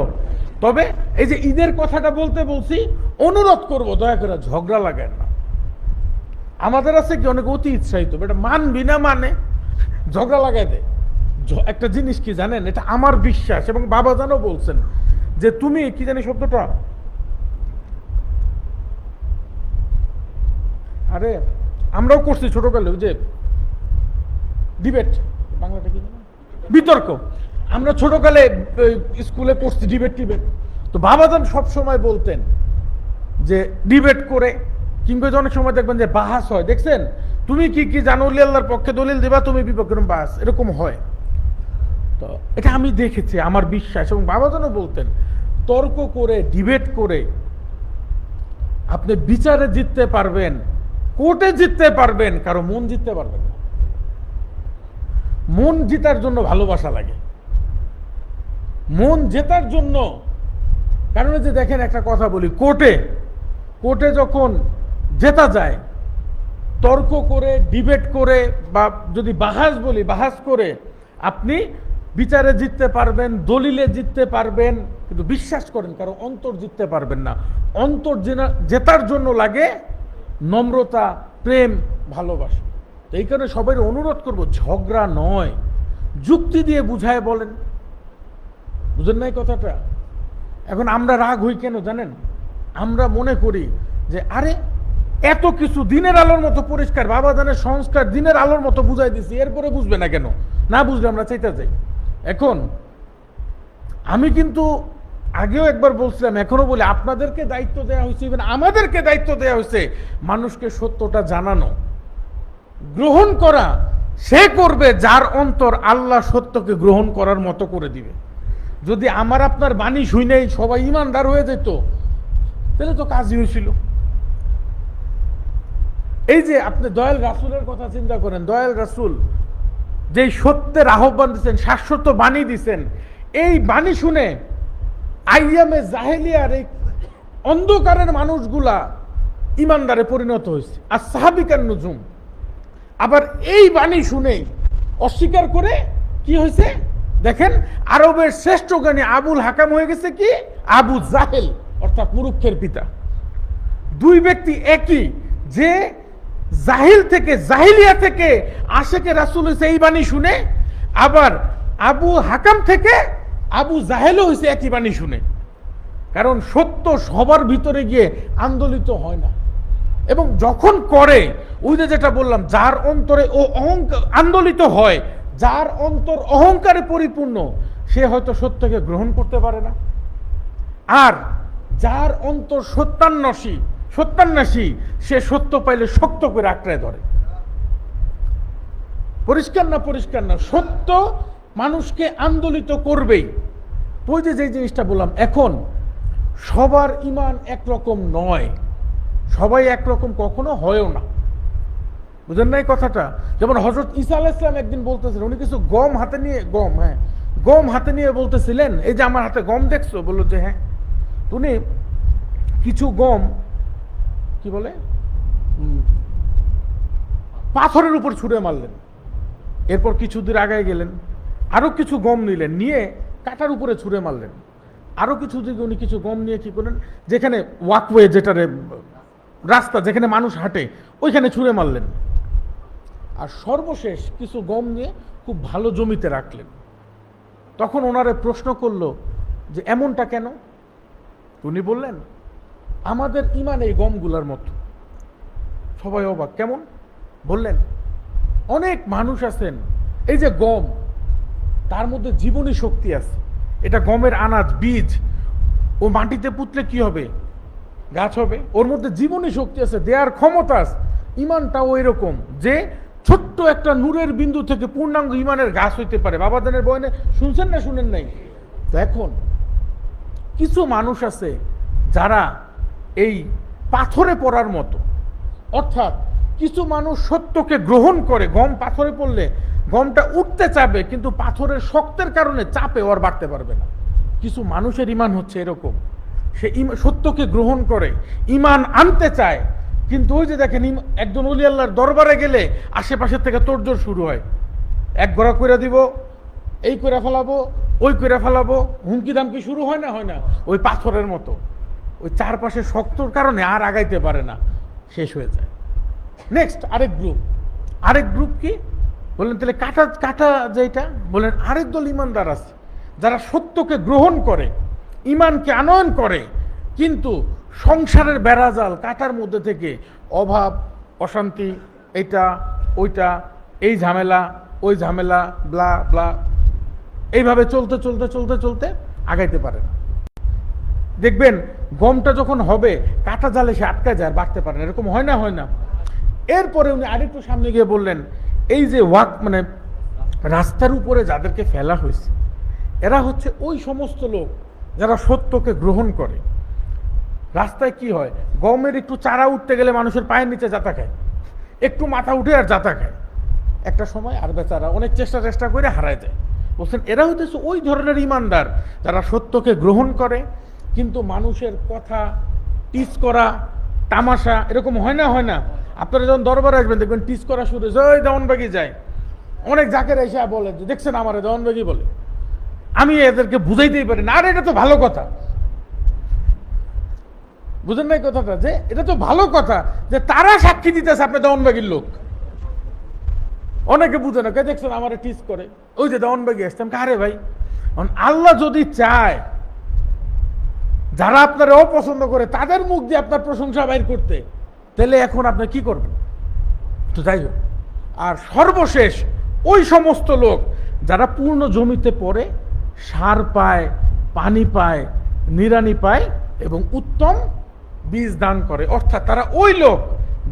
তবে এই যে ঈদের কথাটা বলছি, অনুরোধ করব দয়া করে ঝগড়া লাগান না। আমাদের আছে কি অনেক অতি উৎসাহিত, এটা মানবি না মানে ঝগড়া লাগাই দেয়। একটা জিনিস কি জানেন, এটা আমার বিশ্বাস এবং বাবা জানও বলছেন যে তুমি কি জানি শব্দটা, আরে আমরাও করছি ছোটকালে, যে ডিবেট, বাংলাটা কি জানো, বিতর্ক, আমরা ছোটকালে স্কুলে করছি ডিবেট। তো বাবাজান সব সময় বলতেন যে ডিবেট করে, কিংবা অনেক সময় দেখবেন যে বাহাস হয়, দেখছেন, তুমি কি জানো, আল্লাহর পক্ষে দলিল দিবা, তুমি বিপক্ষে বাহাস, এরকম হয়। তো এটা আমি দেখেছি, আমার বিশ্বাস। এবং বাবাজানও বলতেন তর্ক করে, ডিবেট করে আপনি বিচারে জিততে পারবেন, কোর্টে জিততে পারবেন, কারো মন জিততে পারবেন না। মন জিতার জন্য ভালোবাসা লাগে, মন জেতার জন্য। কারণ যে দেখেন একটা কথা বলি, কোর্টে যখন জেতা যায়, তর্ক করে, ডিবেট করে, বা যদি বাহাস করে আপনি বিচারে জিততে পারবেন, দলিলে জিততে পারবেন, কিন্তু বিশ্বাস করেন কারো অন্তর জিততে পারবেন না। অন্তর জেতার জন্য লাগে নম্রতা, প্রেম, ভালোবাসা। এই কারণে সবাই অনুরোধ করব, ঝগড়া নয়, যুক্তি দিয়ে বুঝায় বলেন। বুঝেন নাই কথাটা? এখন আমরা রাগ হই কেন জানেন? আমরা মনে করি যে আরে এত কিছু দিনের আলোর মতো পরিষ্কার, বাবা জানের সংস্কার দিনের আলোর মতো বুঝাই দিছি, এরপরে বুঝবে না কেন? না বুঝলে আমরা চাইতে যাই। এখন আমি কিন্তু আগেও একবার বলছিলাম, এখনো বলি, আপনাদেরকে দায়িত্ব দেওয়া হয়েছে, ইভেন আমাদেরকে দায়িত্ব দেওয়া হয়েছে মানুষকে সত্যটা জানানো, গ্রহণ করা। সে করবে যার অন্তর আল্লাহ সত্যকে গ্রহণ করার মতো করে দিবে। যদি আমার আপনার বাণী শুনেই সবাই ইমানদার হয়ে যেত, তাহলে তো কাজই হয়েছিল। এই যে আপনি দয়াল রাসূলের কথা চিন্তা করেন, দয়াল রাসূল যেই সত্যের আহ্বান দিচ্ছেন, শাশ্বত বাণী দিচ্ছেন, এই বাণী শুনে আইয়ামে জাহেলিয়ার এই অন্ধকারের মানুষগুলা ইমানদারে পরিণত হয়েছে, আর সাহাবিকান নুজুম। আবার এই বাণী শুনেই অস্বীকার করে কি হয়েছে দেখেন, আরবের শ্রেষ্ঠ জ্ঞানী আবুল হাকাম হয়ে গেছে কি আবু জাহেল, অর্থাৎ মুরুক্ষের পিতা। দুই ব্যক্তি একই, যে জাহিলিয়া থেকে আশেকে রাসূল হয়েছে এই বাণী শুনে, আবার আবু হাকাম থেকে আবু জাহেলও হয়েছে একই বাণী শুনে। কারণ সত্য সবার ভিতরে গিয়ে আন্দোলিত হয় না, এবং যখন করে, ওই যে যেটা বললাম, যার অন্তরে ও অহংকার আন্দোলিত হয়, যার অন্তর অহংকারে পরিপূর্ণ, সে হয়তো সত্যকে গ্রহণ করতে পারে না। আর যার অন্তর সত্যান্বেষী, সে সত্য পাইলে শক্ত করে আঁকড়ায় ধরে। পরিষ্কার না? সত্য মানুষকে আন্দোলিত করবেই। ওই যে জিনিসটা বললাম, এখন সবার ঈমান একরকম নয়, সবাই একরকম কখনো হয়ও না। বুঝেন নাই কথাটা? যেমন হযরত ঈসা আলাইহিস সালাম একদিন বলতেছিলেন, উনি কিছু গম হাতে নিয়ে বলতেছিলেন, এই যে আমার হাতে গম দেখছো? বললো যে হ্যাঁ। উনি কিছু গম কি বলে পাথরের উপর ছুঁড়ে মারলেন। এরপর কিছু দূর আগায় গেলেন, আরো কিছু গম নিলেন, নিয়ে কাটার উপরে ছুঁড়ে মারলেন। আরো কিছু দিকে উনি কিছু গম নিয়ে কি করলেন, যেখানে ওয়াকওয়ে, যেটারে রাস্তা, যেখানে মানুষ হাঁটে, ওইখানে ছুঁড়ে মারলেন। আর সর্বশেষ কিছু গম নিয়ে খুব ভালো জমিতে রাখলেন। তখন ওনারে প্রশ্ন করলো যে এমনটা কেন? উনি বললেন, আমাদের ঈমান এই গমগুলার মতো। সবাই অবাক, কেমন? বললেন, অনেক মানুষ আছেন, এই যে গম, তার মধ্যে জীবনী শক্তি আছে। এটা গমের আনাজ, বীজ, ও মাটিতে পুঁতলে কি হবে? গাছ হবে। ওর মধ্যে জীবনী শক্তি আছে, দেয়ার ক্ষমতা আছে। ঈমানটাও এরকম, যে ছোট্ট একটা নূরের বিন্দু থেকে পূর্ণাঙ্গ ঈমানের গাছ হইতে পারে। বাবাদানের বয়ানে শুনছেন না শুনেন নাই? এখন কিছু মানুষ আছে যারা এই পাথরে পড়ার মতো, অর্থাৎ কিছু মানুষ সত্যকে গ্রহণ করে, গম পাথরে পড়লে গমটা উঠতে চাবে, কিন্তু পাথরের শক্তের কারণে চাপে ওর বাড়তে পারবে না। কিছু মানুষের ঈমান হচ্ছে এরকম, সে সত্যকে গ্রহণ করে, ঈমান আনতে চায়, কিন্তু ওই যে দেখেন, একজন ওলি আল্লাহর দরবারে গেলে আশেপাশের থেকে তোড়জোড় শুরু হয়। এক ঘোড়া করে দিব, এই করে ফেলাবো, ওই করে ফেলাবো, হুমকি দামকি শুরু হয় না? ওই পাথরের মতো, ওই চারপাশে শক্তর কারণে আর আগাইতে পারে না, শেষ হয়ে যায়। নেক্সট আরেক গ্রুপ কি বললেন? তাহলে কাটা যেটা বললেন, আরেক দল ইমানদার আছে, যারা সত্যকে গ্রহণ করে, ঈমানকে আনয়ন করে, কিন্তু সংসারের বেড়াজাল কাটার মধ্যে থেকে অভাব, অশান্তি, এটা ওইটা, এই ঝামেলা ওই ঝামেলা, ব্লা ব্লা, এইভাবে চলতে আগাইতে পারে না। দেখবেন গমটা যখন হবে, কাটা জালে সে আটকা যায়, বাড়তে পারে না। এরকম হয় না? এরপরে উনি আরেকটু সামনে গিয়ে বললেন, এই যে মানে রাস্তার উপরে যাদেরকে ফেলা হয়েছে, এরা হচ্ছে ওই সমস্ত লোক যারা সত্যকে গ্রহণ করে। রাস্তায় কি হয়, গমের একটু চারা উঠতে গেলে মানুষের পায়ের নিচে যাতা খায়, একটু মাথা উঠে আর যাতা খায়, একটা সময় আর বেচারা অনেক চেষ্টা করে হারায় যায়। বলছেন এরা হইতেছে ওই ধরনের ইমানদার যারা সত্যকে গ্রহণ করে, কিন্তু মানুষের কথা টিচ করা, তামাশা এরকম হয় না। আপনারা যখন দরবারে আসবেন দেখবেন টিচ করা শুরু হয়েছে, ওই দেওয়ানবাগি যায়, অনেক জাকের এসে বলে যে দেখছেন আমার দেওয়ানবাগি বলে। আমি এদেরকে বুঝাইতেই পারি না, আর এটা তো ভালো কথা, বুঝেন নাই কথাটা, যে এটা তো ভালো কথা যে তারা সাক্ষী দিতেছে আপনি দেওয়ানবাগির লোক। অনেকে বুঝে না, কে দেখছেন আমার টিচ করে, ওই যে দেওয়ানবাগি আসতাম। আরে ভাই, আল্লাহ যদি চায় যারা আপনারা অপছন্দ করে তাদের মুখ দিয়ে আপনার প্রশংসা বাইর করতে, তাহলে এখন আপনি কি করবেন? তো যাই হোক, আর সর্বশেষ ওই সমস্ত লোক যারা পূর্ণ জমিতে পড়ে, সার পায়, পানি পায়, নিড়ানি পায় এবং উত্তম বীজ দান করে, অর্থাৎ তারা ওই লোক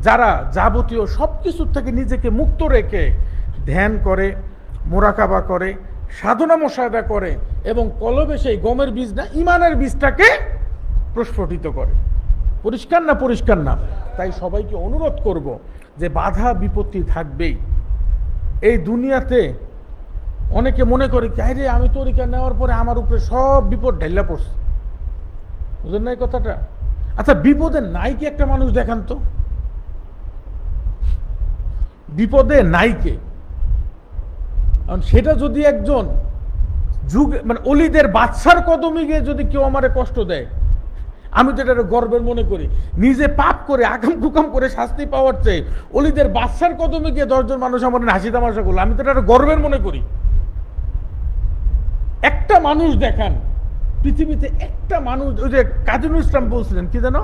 যারা যাবতীয় সব কিছুর থেকে নিজেকে মুক্ত রেখে ধ্যান করে, মোরাকাবা করে, সাধনা মোশাহেদা করে এবং কলবে সেই গমের বীজ না ইমানের বীজটাকে প্রস্ফুটিত করে। পরিষ্কার না? তাই সবাইকে অনুরোধ করব যে বাধা বিপত্তি থাকবেই এই দুনিয়াতে। অনেকে মনে করে রে আমি তরিকা নেওয়ার পরে আমার উপরে সব বিপদ ঢেলা পড়ছে, বুঝলেন না এই কথাটা? আচ্ছা, বিপদে নাই কি একটা মানুষ দেখান তো, বিপদে নাই কে? সেটা যদি একজন যুগ মানে অলিদের বাদশার কদমে গিয়ে যদি কেউ আমারে কষ্ট দেয়, আমি তো এটা গর্বের মনে করি। নিজে পাপ করে আকাম কুকাম করে শাস্তি পাওয়ার চেয়ে অলিদের বাদশার কদমে গিয়ে 10 জন মানুষ আমার হাসি তামাশা করলো, আমি তো এটা গর্বের মনে করি। একটা মানুষ দেখান পৃথিবীতে, একটা মানুষ, ওই যে কাজী নজরুল ইসলাম বলছিলেন কি জানো,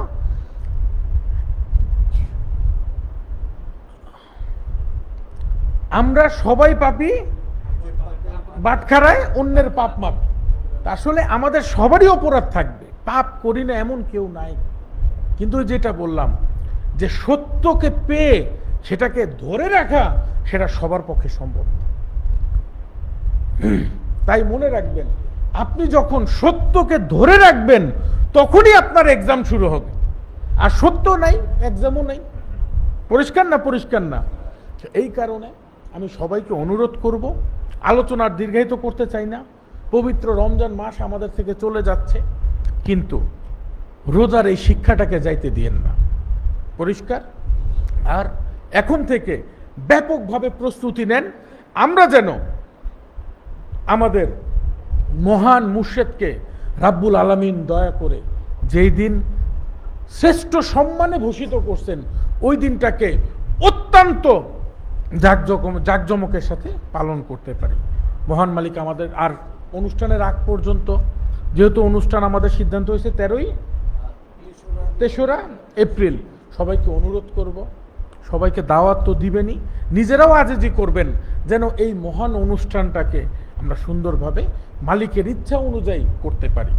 আমরা সবাই পাপী, বাটখারায় অন্যের পাপ মাপ। আসলে আমাদের সবারই অপরাধ থাকবে, পাপ করি না এমন কেউ নাই। কিন্তু যেটা বললাম যে সত্যকে পেয়ে সেটাকে ধরে রাখা, সেটা সবার পক্ষে সম্ভব। তাই মনে রাখবেন, আপনি যখন সত্যকে ধরে রাখবেন তখনই আপনার এক্সাম শুরু হবে। আর সত্য নাই, এক্সামও নাই। পরিষ্কার না? এই কারণে আমি সবাইকে অনুরোধ করব, আলোচনার দীর্ঘায়িত করতে চাই না। পবিত্র রমজান মাস আমাদের থেকে চলে যাচ্ছে, কিন্তু রোজার এই শিক্ষাটাকে যাইতে দিয়েন না। পরিষ্কার? আর এখন থেকে ব্যাপকভাবে প্রস্তুতি নেন, আমরা যেন আমাদের মহান মুর্শেদকে রাব্বুল আলামিন দয়া করে যেই দিন শ্রেষ্ঠ সম্মানে ভূষিত করছেন, ওই দিনটাকে অত্যন্ত জাঁকজমকের সাথে পালন করতে পারি। মহান মালিক আমাদের, আর অনুষ্ঠানের আগ পর্যন্ত যেহেতু অনুষ্ঠান আমাদের সিদ্ধান্ত হয়েছে তেসরা এপ্রিল, সবাইকে অনুরোধ করব, সবাইকে দাওয়াত তো দিবেনই, নিজেরাও আজেজি করবেন যেন এই মহান অনুষ্ঠানটাকে আমরা সুন্দরভাবে মালিকের ইচ্ছা অনুযায়ী করতে পারি।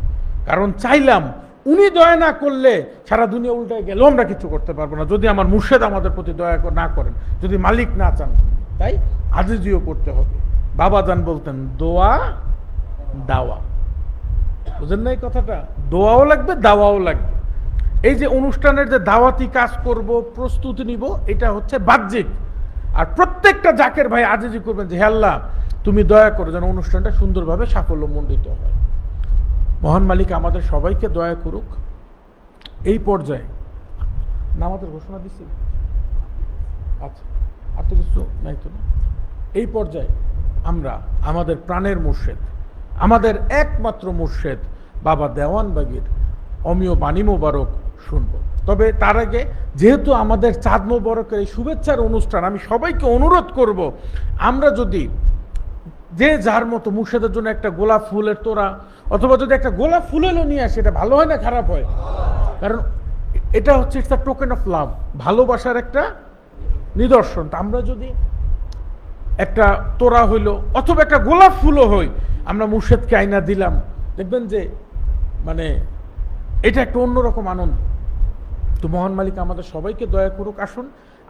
কারণ চাইলাম, উনি দয়া না করলে সারা দুনিয়া উল্টায় গেলেও আমরা কিছু করতে পারবো না, যদি আমার মুর্শেদ আমাদের প্রতি দয়া না করেন, যদি মালিক না চান। তাই আজেজিও করতে হবে। বাবাজান বলতেন দোয়া দাওয়া, বুঝেন না এই কথাটা? দোয়াও লাগবে, দাওয়াও লাগবে। এই যে অনুষ্ঠানের যে দাওয়াতি কাজ করব, প্রস্তুতি নিব, এটা হচ্ছে বাহ্যিক। আর প্রত্যেকটা জাকের ভাই আজেজি করবেন যে হে আল্লাহ তুমি দয়া করো যেন অনুষ্ঠানটা সুন্দরভাবে সাফল্যমণ্ডিত হয়। মহান মালিক আমাদের সবাইকে দয়া করুক। এই পর্যায়ে নামাজের ঘোষণা দিছি, আচ্ছা আর তো কিছু নাই তো। এই পর্যায়ে আমরা আমাদের প্রাণের মুর্শেদ, আমাদের একমাত্র মুর্শেদ বাবা দেওয়ানবাগীর অমীয় বাণী মোবারক শুনব। তবে তার আগে যেহেতু আমাদের চাঁদ মোবারকের এই শুভেচ্ছার অনুষ্ঠান, আমি সবাইকে অনুরোধ করব, আমরা যদি যে যার মতো মুর্শেদের জন্য একটা গোলাপ ফুলের তোড়া, অথবা যদি একটা গোলাপ ফুল এলো নিয়ে আসে, এটা ভালো হয় না খারাপ হয়? কারণ এটা হচ্ছে it's a token of love, ভালোবাসার একটা নিদর্শন। তা আমরা যদি একটা তোড়া হইলো অথবা একটা গোলাপ ফুলও হই, আমরা মুর্শেদকে আইনা দিলাম, দেখবেন যে মানে এটা একটা অন্যরকম আনন্দ। তো মহান মালিক আমাদের সবাইকে দয়া করুক। আসুন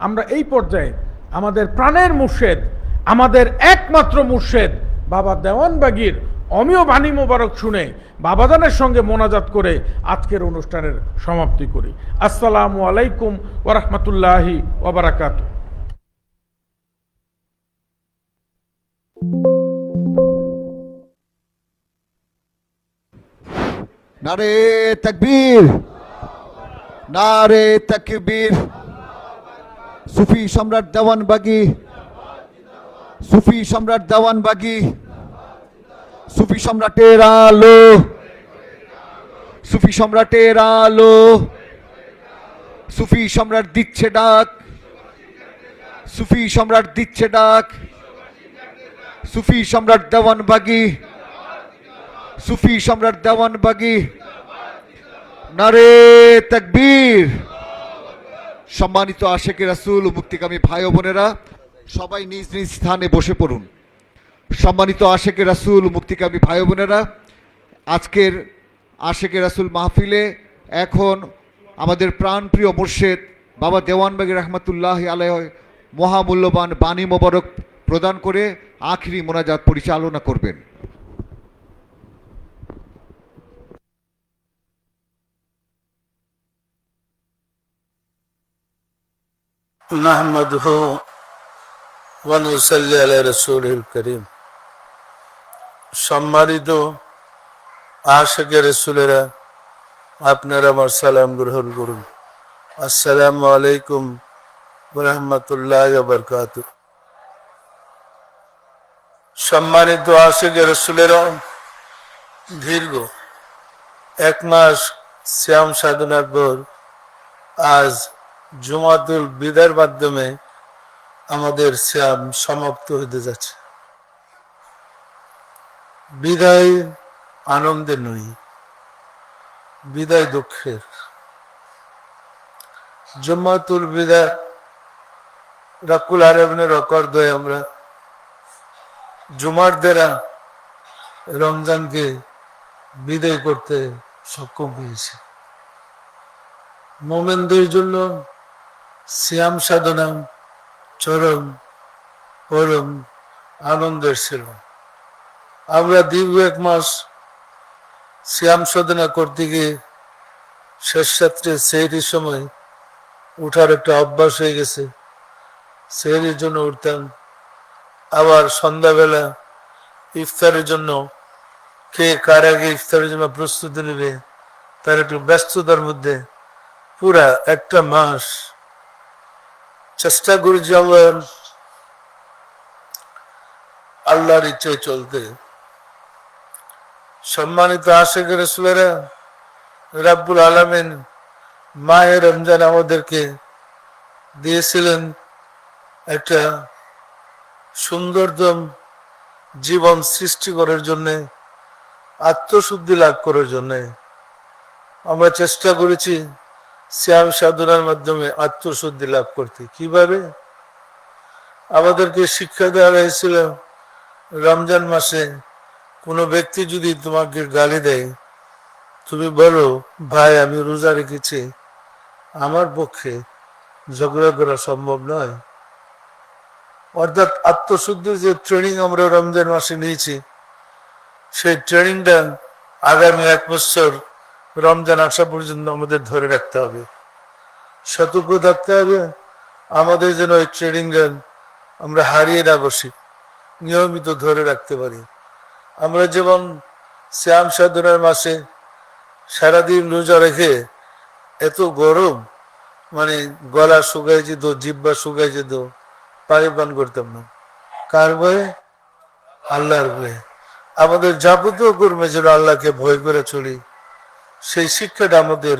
আমরা এই পর্যায়ে আমাদের প্রাণের মুর্শেদ, আমাদের একমাত্র মুর্শেদ বাবা দেওয়ানবাগীর আমিও বাণী মোবারক শুনে বাবাজানের সঙ্গে মোনাজাত করে আজকের অনুষ্ঠানের সমাপ্তি করি। আসসালামু আলাইকুম ওয়া রাহমাতুল্লাহি ওয়া বারাকাতুহু। নারে তাকবীর, নারে তাকবীর। সুফি সম্রাট দেওয়ানবাগী, সুফি সম্রাট দেওয়ানবাগী, সুফি সম্রাটের আলো, সুফি সম্রাটের আলো। সুফি সম্রাট দিচ্ছে ডাক, সুফি সম্রাট দিচ্ছে ডাক। সুফি সম্রাট দেওয়ানবাগী, সুফি সম্রাট দেওয়ানবাগী। নারে তাকবীর। সম্মানিত আশেকে রাসূল ও মুক্তিকামী ভাই ও বোনেরা, সবাই নিজ নিজ স্থানে বসে পড়ুন। সম্মানিত আশেকে রাসূল ও মুক্তিকামী ভাই ও বোনেরা, আজকের আশেকে রাসূল মাহফিলে এখন আমাদের প্রাণপ্রিয় মুর্শেদ বাবা দেওয়ানবাগী রহমতুল্লাহ আলাইহি মহামূল্যবান বাণী মোবারক প্রদান করে আখিরি মোনাজাত পরিচালনা করবেন। নাহমাদুহু ওয়া নুসাল্লি আলা রাসূলিল কারীম। সম্মানিত আশিকে রাসূলেরা, আপনারা আমার সালাম গ্রহণ করুন। আসসালামু আলাইকুম ওয়া রাহমাতুল্লাহি ওয়া বারাকাতুহু। সম্মানিত আশিকে রাসূলেরা, দীর্ঘ 1 মাস শ্যাম সাধনার পর আজ জুমাতুল বিদার মাধ্যমে আমাদের শ্যাম সমাপ্ত হতে যাচ্ছে। বিদায় আনন্দের নয়, বিদায় দুঃখের। জুমাতুল বিদা রাকুল আরবের রেকর্ড হয়ে আমরা জুমার দ্বারা রমজানকে বিদায় করতে সক্ষম হয়েছি। মোমেনদের জন্য সিয়াম সাধনা চরম পরম আনন্দের ছিল। আমরা দীর্ঘ 1 মাস সিয়াম সাধনা করতে গিয়ে শেষ রাত্রে সেহরির সময় উঠার একটা অভ্যাস হয়ে গেছে। সেহরির জন্য উঠতাম, আবার সন্ধ্যাবেলা ইফতারের জন্য কে কার আগে ইফতারের জন্য প্রস্তুতি নেবে তার একটু ব্যস্ততার মধ্যে পুরা 1 মাস চেষ্টা করে যাওয়ার আল্লাহর ইচ্ছায় চলতে। সম্মানিত আশিক রাসূলেরা, রাব্বুল আলামিন মাহে রমজান আমাদেরকে দিয়েছিলেন একটা সুন্দরতম জীবন সৃষ্টি করার জন্যে, আত্মশুদ্ধি লাভ করার জন্যে। আমরা চেষ্টা করেছি সিয়াম সাধনার মাধ্যমে আত্মশুদ্ধি লাভ করতে। কিভাবে? আমাদেরকে শিক্ষা দেওয়া হয়েছিল, রমজান মাসে কোনো ব্যক্তি যদি তোমাকে গালি দেয়, তুমি বলো, ভাই আমি রোজা রেখেছি, আমার পক্ষে ঝগড়া করা সম্ভব নয়। অর্থাৎ আত্মশুদ্ধির যে ট্রেনিং আমরা রমজান মাসে নিয়েছি, সেই ট্রেনিংটা আগামী 1 বছর রমজান আসা পর্যন্ত আমাদের ধরে রাখতে হবে, সতর্ক থাকতে হবে। আমাদের যেন ওই ট্রেনিংটা আমরা হারিয়ে না বসি, নিয়মিত ধরে রাখতে পারি। আমরা যেমন শ্যাম সাধনার মাসে সারাদিন রোজা রেখে এত গরম, মানে গলা শুকায় যেত, জিহ্বা শুকায় যেত, পানি পান করতাম না। কার ভয়ে? আল্লাহর ভয়ে। আমাদের যাবতীয় কর্মে যেন আল্লাহকে ভয় করে চলি, সেই শিক্ষাটা আমাদের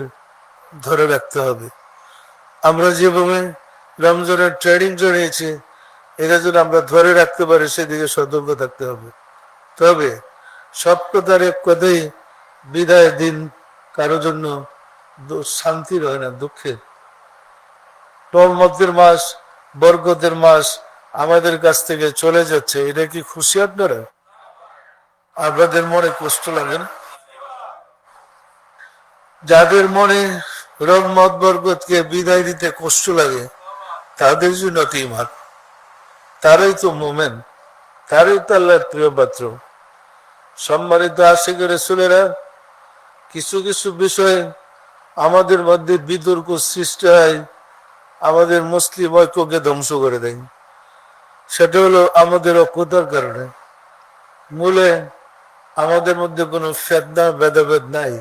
ধরে রাখতে হবে। আমরা যেভাবে রমজানের ট্রেনিং জড়িয়েছি, এটা যেন আমরা ধরে রাখতে পারি, সেদিকে সতর্ক থাকতে হবে। তবে সব কথার এক কথাই, বিদায়ের দিন কারোর জন্য শান্তির হয় না, দুঃখের। রহমতের মাস, বরকতের মাস আমাদের কাছ থেকে চলে যাচ্ছে, এটা কি খুশি আপনারা? আপনাদের মনে কষ্ট লাগে না? যাদের মনে রহমত বরকতকে বিদায় দিতে কষ্ট লাগে, তাদের জন্য তো ঈমান, তারাই তো মোমেন, তারাই তো আল্লাহর প্রিয় পাত্র। সম্মানিত আশিকের রাসূলেরা, কিছু কিছু বিষয়ে আমাদের মধ্যে বিতর্ক সৃষ্টি হয়, আমাদের মুসলিম ঐক্যকে ধ্বংস করে দেয়। সেটা হলো আমাদের অজ্ঞতার কারণে। মূলে আমাদের মধ্যে কোনো ফেতনা ভেদাভেদ নাই।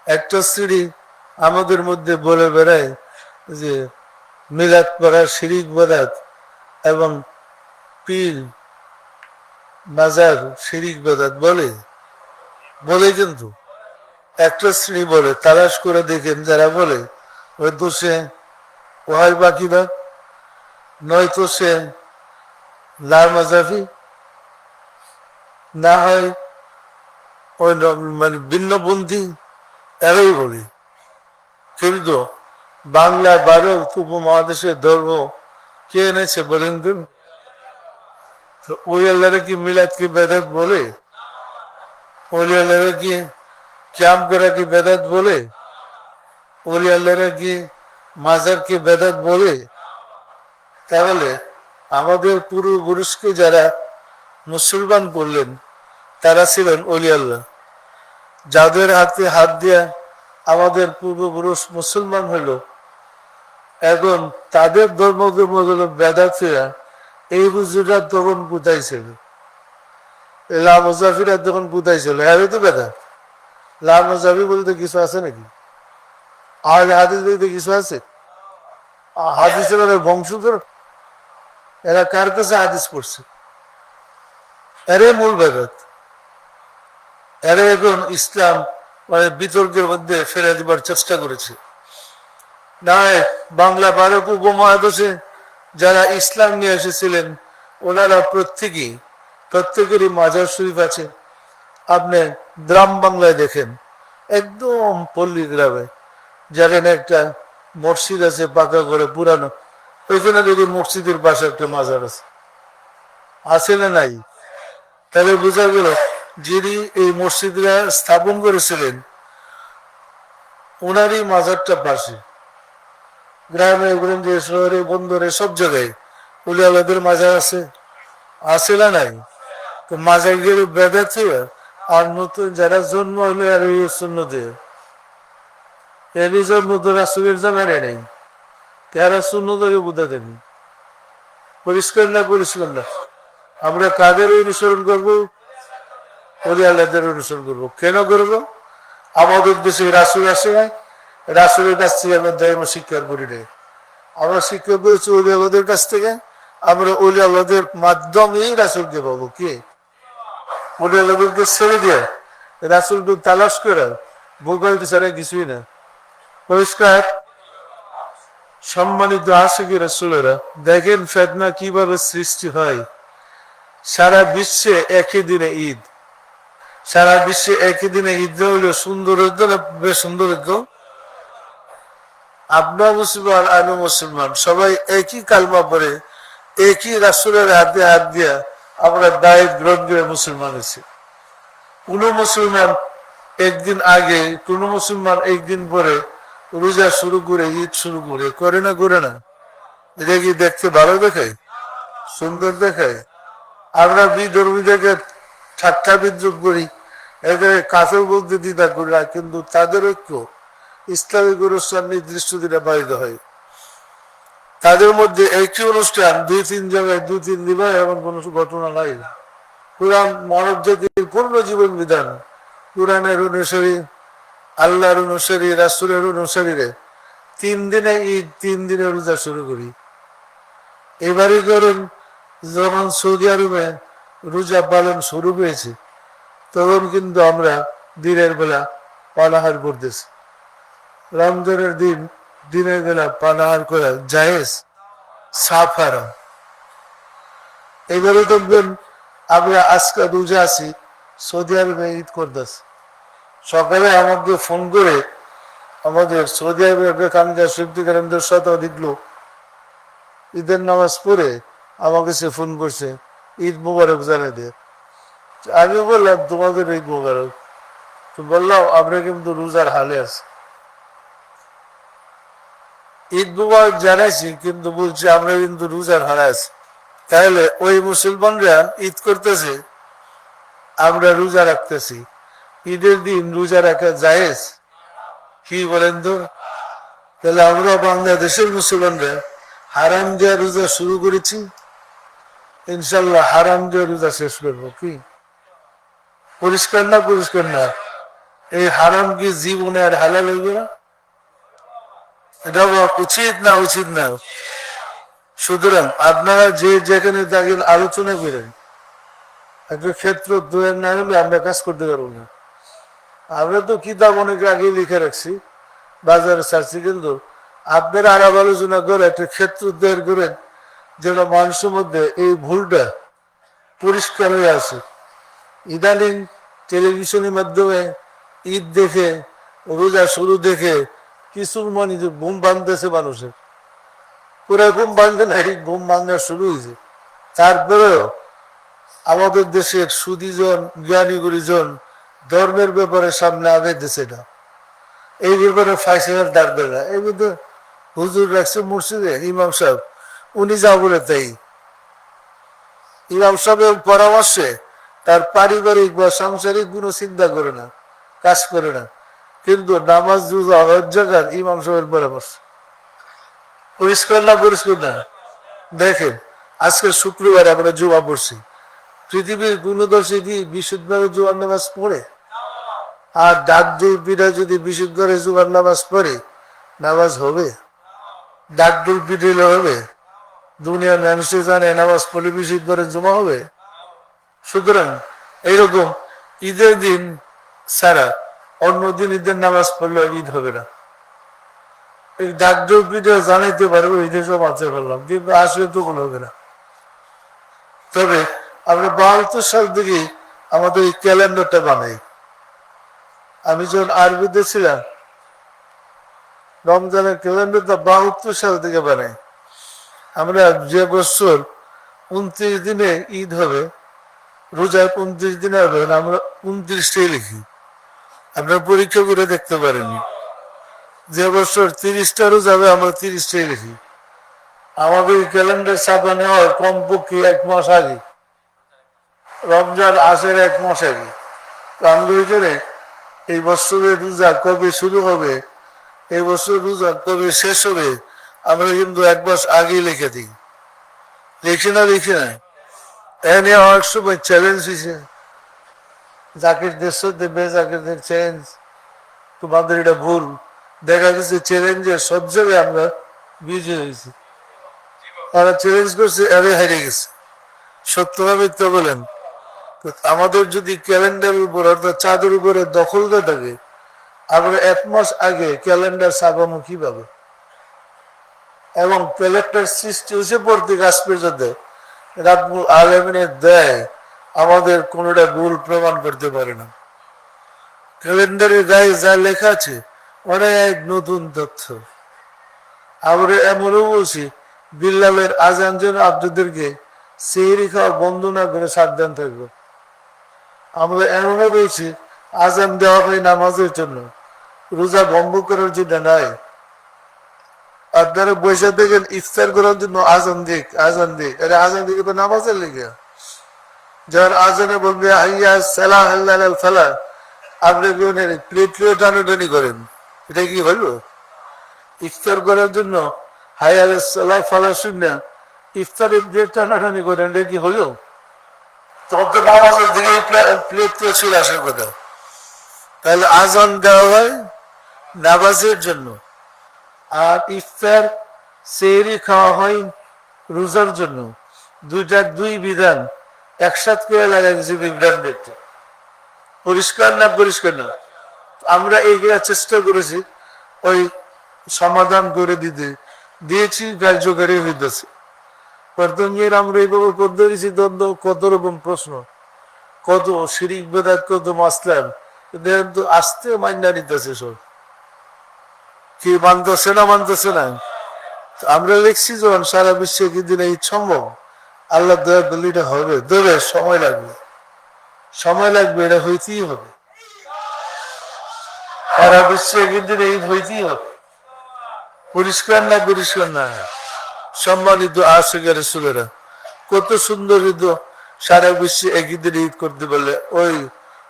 একটা স্ত্রী আমাদের মধ্যে বলে বেড়ায় যে মিলাদ পড়া শিরিক বেদাত এবং পীর মাজার শিরিক বেদাত বলে কিন্তু একটা স্ত্রী বলে, তালাশ করে দেখেন যারা বলে, হয়তো সে ওহাই বাকিরা, নয়তো সে লাল মাজাফি, না হয় ওই মানে ভিন্নপন্থী, এরাই বলি। কিন্তু বাংলা ভারত উপমহাদেশের ধর্ম কে এনেছে বলেন তো? ওই আল্লাহরা কি মিলাদ কি বেদাত বলে? ওই আল্লাহরা কি ক্যাম্প করা কি বেদাত বলে? ওই আল্লাহরা কি মাজার কি বেদাত বলে? তাহলে আমাদের পূর্বপুরুষকে যারা মুসলমান করলেন তারা ছিলেন ওলি আল্লাহ। যাদের হাতে হাত দিয়া আমাদের পূর্বপুরুষ মুসলমান হইল, এখন তাদের ধর্মগুলো বেদাতিরা এই বুঝিটা তখন কোথায় ছিল? লামজাফিরা তখন কোথায় ছিল? এরাই তো বেদা। লামজাফি বলতে কিছু আছে নাকি? আর হাদিস বলতে কিছু আছে? হাদিসের বংশধর, এরা কার কাছে হাদিস পড়ছে? এরাই মূল বেদাত। এরা এখন ইসলাম মানে বিতর্কের মধ্যে ফেলে দিবার চেষ্টা করেছে। না, বাংলা ভারত উপমহাদেশে যারা ইসলাম নিয়ে এসেছিলেন ওনারা প্রত্যেকেরই মাজার শরীফ আছে। আপনি গ্রাম বাংলায় দেখেন, একদম পল্লী গ্রামে যেখানে একটা মসজিদ আছে পাকা করে পুরানো, ওইখানে দেখি মসজিদের পাশে একটা মাজার আছে না নাই? তাহলে বোঝা গেল যিনি এই মসজিদরা স্থাপন করেছিলেন ওনারই মাজারটা পাশে। গ্রামে গঞ্জে শহরে বন্দরে সব জায়গায় উলি আল্লাহদের মাজার আছে না নাই? তো মাজার গিয়ে বেদাতে আর নতুন যারা জন্ম হলে আর ওই সুন্নতে এরই জন্ম তো রাসূলের জামানায় নেই, তারা সুন্নতকে বুঝাতে নেই। পরিষ্কার না? আমরা কাদের অনুসরণ করবো? ওলি আল্লাহদের অনুসরণ করবো। কেন করবো? আমাদের দেশে রাসূল আসে, রাসূলের কাছ থেকে আমরা ধর্ম শিক্ষার করি নাই। আমরা শিক্ষা করেছি ওলি আল্লাহদের কাছ থেকে। আমরা ওলি আল্লাহদের মাধ্যমেই রাসূলকে পাবো। কি ওলি আল্লাহদেরকে ছেড়ে দিয়ে রাসূলকে তালাশ করে ভোগালটি ছাড়া কিছুই না। পরিষ্কার? সম্মানিত আশিকি রাসূলেরা, দেখেন ফিতনা কিভাবে সৃষ্টি হয়। সারা বিশ্বে একই দিনে ঈদ, সারা বিশ্বে একই দিনে ঈদ হইল সুন্দর বেশ সুন্দর। আপনার মুসলমান আমি মুসলমান সবাই একই কালমা পড়ে একই রাসূলের হাতে হাত দিয়া আমরা দায়িত্ব গ্রহণ করে মুসলমান হয়েছি। কোন মুসলমান একদিন আগে, কোন মুসলমান একদিন পরে রোজা শুরু করে ঈদ শুরু করে না? এটা কি দেখতে ভালো দেখায়? সুন্দর দেখায়? আমরা বিধর্মীদেরকে ঠাট্টা বিদ্রুপ করি, এদের কাফের বলতে দ্বিধা করি না, কিন্তু তাদের ঐক্য ইসলামিক অনুষ্ঠান নির্দিষ্ট দিনে পালিত হয়। তাদের মধ্যে একই অনুষ্ঠান 2-3 জায়গায় 2-3 দিন হয়, এমন কোন ঘটনা নাই। কোরআন মানব জাতির পূর্ণ জীবন বিধান। কোরআনের অনুসারী, আল্লাহর অনুসারী, রাসূলের অনুসারীরে 3 দিনে ঈদ, 3 দিনে রোজা শুরু করি। এবারই ধরুন যখন সৌদি আরবে রোজা পালন শুরু হয়েছে তখন কিন্তু আমরা দিনের বেলা পানাহার করতেছি। রমজানের দিনের বেলা পানাহার করা জায়েজ, সাফ হারাম। এবারে দেখবেন আমরা আজকে রোজা আছি, সৌদি আরবে ঈদ করতেছি। সকালে আমাকে ফোন করে আমাদের সৌদি আরবের কামজা শক্তিকারদের শতাধিক লোক ঈদের নামাজ পড়ে আমাকে সে ফোন করছে, ঈদ মুবারক জানাই দিয়ে। আমি বললাম তোমাদের ঈদ মুবারক। তো বললাম আমরা কিন্তু রোজার হালে আছি। ঈদ মুবারক জানাইছি, কিন্তু বলছি আমরা কিন্তু রোজার হালে আছি। তাহলে ওই মুসলমানরা ঈদ করতেছে আমরা রোজা রাখতেছি, ঈদের দিন রোজা রাখা জায়েজ? কি বলেন তো? তাহলে আমরা বাংলাদেশের মুসলমানরা হারাম দেওয়া রোজা শুরু করেছি, ইনশাল্লাহ হারাম দেওয়া রোজা শেষ করবো। কি পরিষ্কার না? পরিষ্কার না? এই হারাম কি জীবনে আর হালাল হইবে না? এটা উচিত না? উচিত না? সুতরাং আপনারা যে যেখানে থাকেন আলোচনা করেন, একটা ক্ষেত্র দোয়ের না হলে আমরা কাজ করতে পারবো না। আমরা তো কিতাব অনেক আগে লিখে রাখছি, বাজারে ছাড়ছি, কিন্তু আপনারা আলাপ আলোচনা করে একটা ক্ষেত্র তৈরি করেন যেটা মানুষের মধ্যে এই ভুলটা পরিষ্কার হয়ে আছে। ইদানিং টেলিভিশনের মাধ্যমে ঈদ দেখে, রোজা শুরু দেখে কিছু মানে ঘুম ভাঙতেছে মানুষের, পুরো ঘুম ভাঙতে না, ঘুম ভাঙা শুরু হয়েছে। তারপরেও আমাদের দেশের সুদীজন জ্ঞানী গুরুজন ধর্মের ব্যাপারে সামনে আগাইতেছে না, এই ব্যাপারে ফাইসলার ডাকবে না। এই কিন্তু হুজুর রাখছে মসজিদে ইমাম সাহেব, উনি যা বলে তাই। ইমাম সাহেবের পরামর্শে তার পারিবারিক বা সাংসারিক কোনো চিন্তা করে না, কাজ করে না, কিন্তু নামাজ রোজা হজ জাকাত ইমাম সাহেবের পরামর্শ। পরিষ্কার না? পরিষ্কার না? দেখেন, আজকে শুক্রবার আমরা জুমা পড়ছি, পৃথিবীর কোন দর্শী কি বিশুদ্ধভাবে জুমার নামাজ পড়ে? আর ডাক দুর্বিরা যদি বিশুদ্ধভাবে জুমার নামাজ পড়ে, নামাজ হবে? ডাক দুর্বিরা হবে? দুনিয়ার মানুষে জানে নামাজ পড়লে বিশুদ্ধভাবে জমা হবে? সুতরাং এইরকম ঈদের দিন ছাড়া অন্য দিন ঈদের নামাজ পড়লে ঈদ হবে না। এই ডাক দুর্বিরা জানাইতে পারবো ঈদের সব আছে বললাম, কিন্তু আসলে তো কোনো হবে না। তবে আমরা 72 সাল থেকে আমাদের এই ক্যালেন্ডারটা বানাই। আমি যখন আরবিতে ছিলাম, রমজানের ক্যালেন্ডারটা 72 সাল থেকে বানাই। আমরা যে বছর 29 দিনে ঈদ হবে, রোজার 29 দিনে হবে, আমরা 29টাই লিখি। আপনারা পরীক্ষা করে দেখতে পারেনি, যে বছর 30টা রোজা হবে আমরা 30টাই লিখি। আমাদের ক্যালেন্ডার ছাপানো হয় কমপক্ষে 1 মাস আগে, রমজান আসের 1 মাস আগে। আমরা এই বছরের রোজা কবে শুরু হবে, এই বছর রোজা কবে শেষ হবে, আমরা কিন্তু 1 মাস আগেই লিখে দিই। লিখি না? লিখি না? এনে অনেক সময় চ্যালেঞ্জ হয়েছে, জাকিরদের সাথে বেজাকিরদের চ্যালেঞ্জ, তোমাদের এটা ভুল। দেখা গেছে চ্যালেঞ্জের সব জায়গায় আমরা বিজয় হয়েছি। তারা চ্যালেঞ্জ করছে, এরে হারিয়ে গেছে। সত্য না মিথ্যা বলেন? আমাদের যদি ক্যালেন্ডারের উপর অর্থাৎ চাঁদের উপরে দখলটা থাকে, আমরা 1 মাস আগে ক্যালেন্ডার ছাপানো কিভাবে? এবং ক্যালেন্ডার সৃষ্টি হয়েছে প্রত্যেক আজ পর্যন্ত রাব্বুল আলামিনের দেয়, আমাদের কোনোটা ভুল প্রমাণ করতে পারে না। ক্যালেন্ডারের গায়ে যা লেখা আছে অনেক নতুন তথ্য। আমরা এমনও বলছি, বিল্লালের আজান যেন আপনাদেরকে সেহরি খাওয়া বন্ধ না করে সাবধান থাকবো। আমরা এমনও বলছি, আজান দেওয়া হয় নামাজের জন্য, রোজা বন্ধ করার জন্য নয়। আপনারা বসে দেখেন ইফতার করার জন্য আজান দিক, আজান দিক, এটা আজান দিকে তো নামাজের লেগে। যার আজানে বলবে হাইয়া সালাহ আল্লাহ ফালাহ, আপনি প্লেট প্লেট টানাটানি করেন, এটা কি হলো? ইফতার করার জন্য হাইয়া সালাহ ফালাহ শুনে ইফতারের প্লেট টানাটানি করেন, এটা কি হলো? তখন তো নামাজের দিকে প্লেট তো চলে আসার কথা। তাহলে আজান দেওয়া হয় নামাজের জন্য, আর ইফতার সেহরি খাওয়া হয় রোজার জন্য। দুইটার দুই বিধান একসাথে করে লাগাইছে বিজ্ঞান দেখতে। পরিষ্কার না? পরিষ্কার না? আমরা এইগুলা চেষ্টা করেছি ওই সমাধান করে দিয়েছি, কার্যকারী হইতেছে। প্রথমে আমরা এইভাবে করতে দিয়েছি, দ্বন্দ্ব কত রকম প্রশ্ন, কত শিরিক বেদাত, কত মাসলাম, কিন্তু আসতে মাইনা নিতেছে সব। কি মানতেছে না? মানতেছে না? আমরা লিখছি যখন সারা বিশ্বে কিন্তু এই সম্ভব, আল্লাহ দয়া দিলে এটা হবে, দেবে, সময় লাগবে, সময় লাগবে, এটা হইতেই হবে। সারা বিশ্বে কিন্তু এই হইতেই হবে। পরিষ্কার না? পরিষ্কার না? সম্মানিত আশিক রাসূলেরা, কত সুন্দর সারা বিশ্বে একই দিন ঈদ করতে পারলে ওই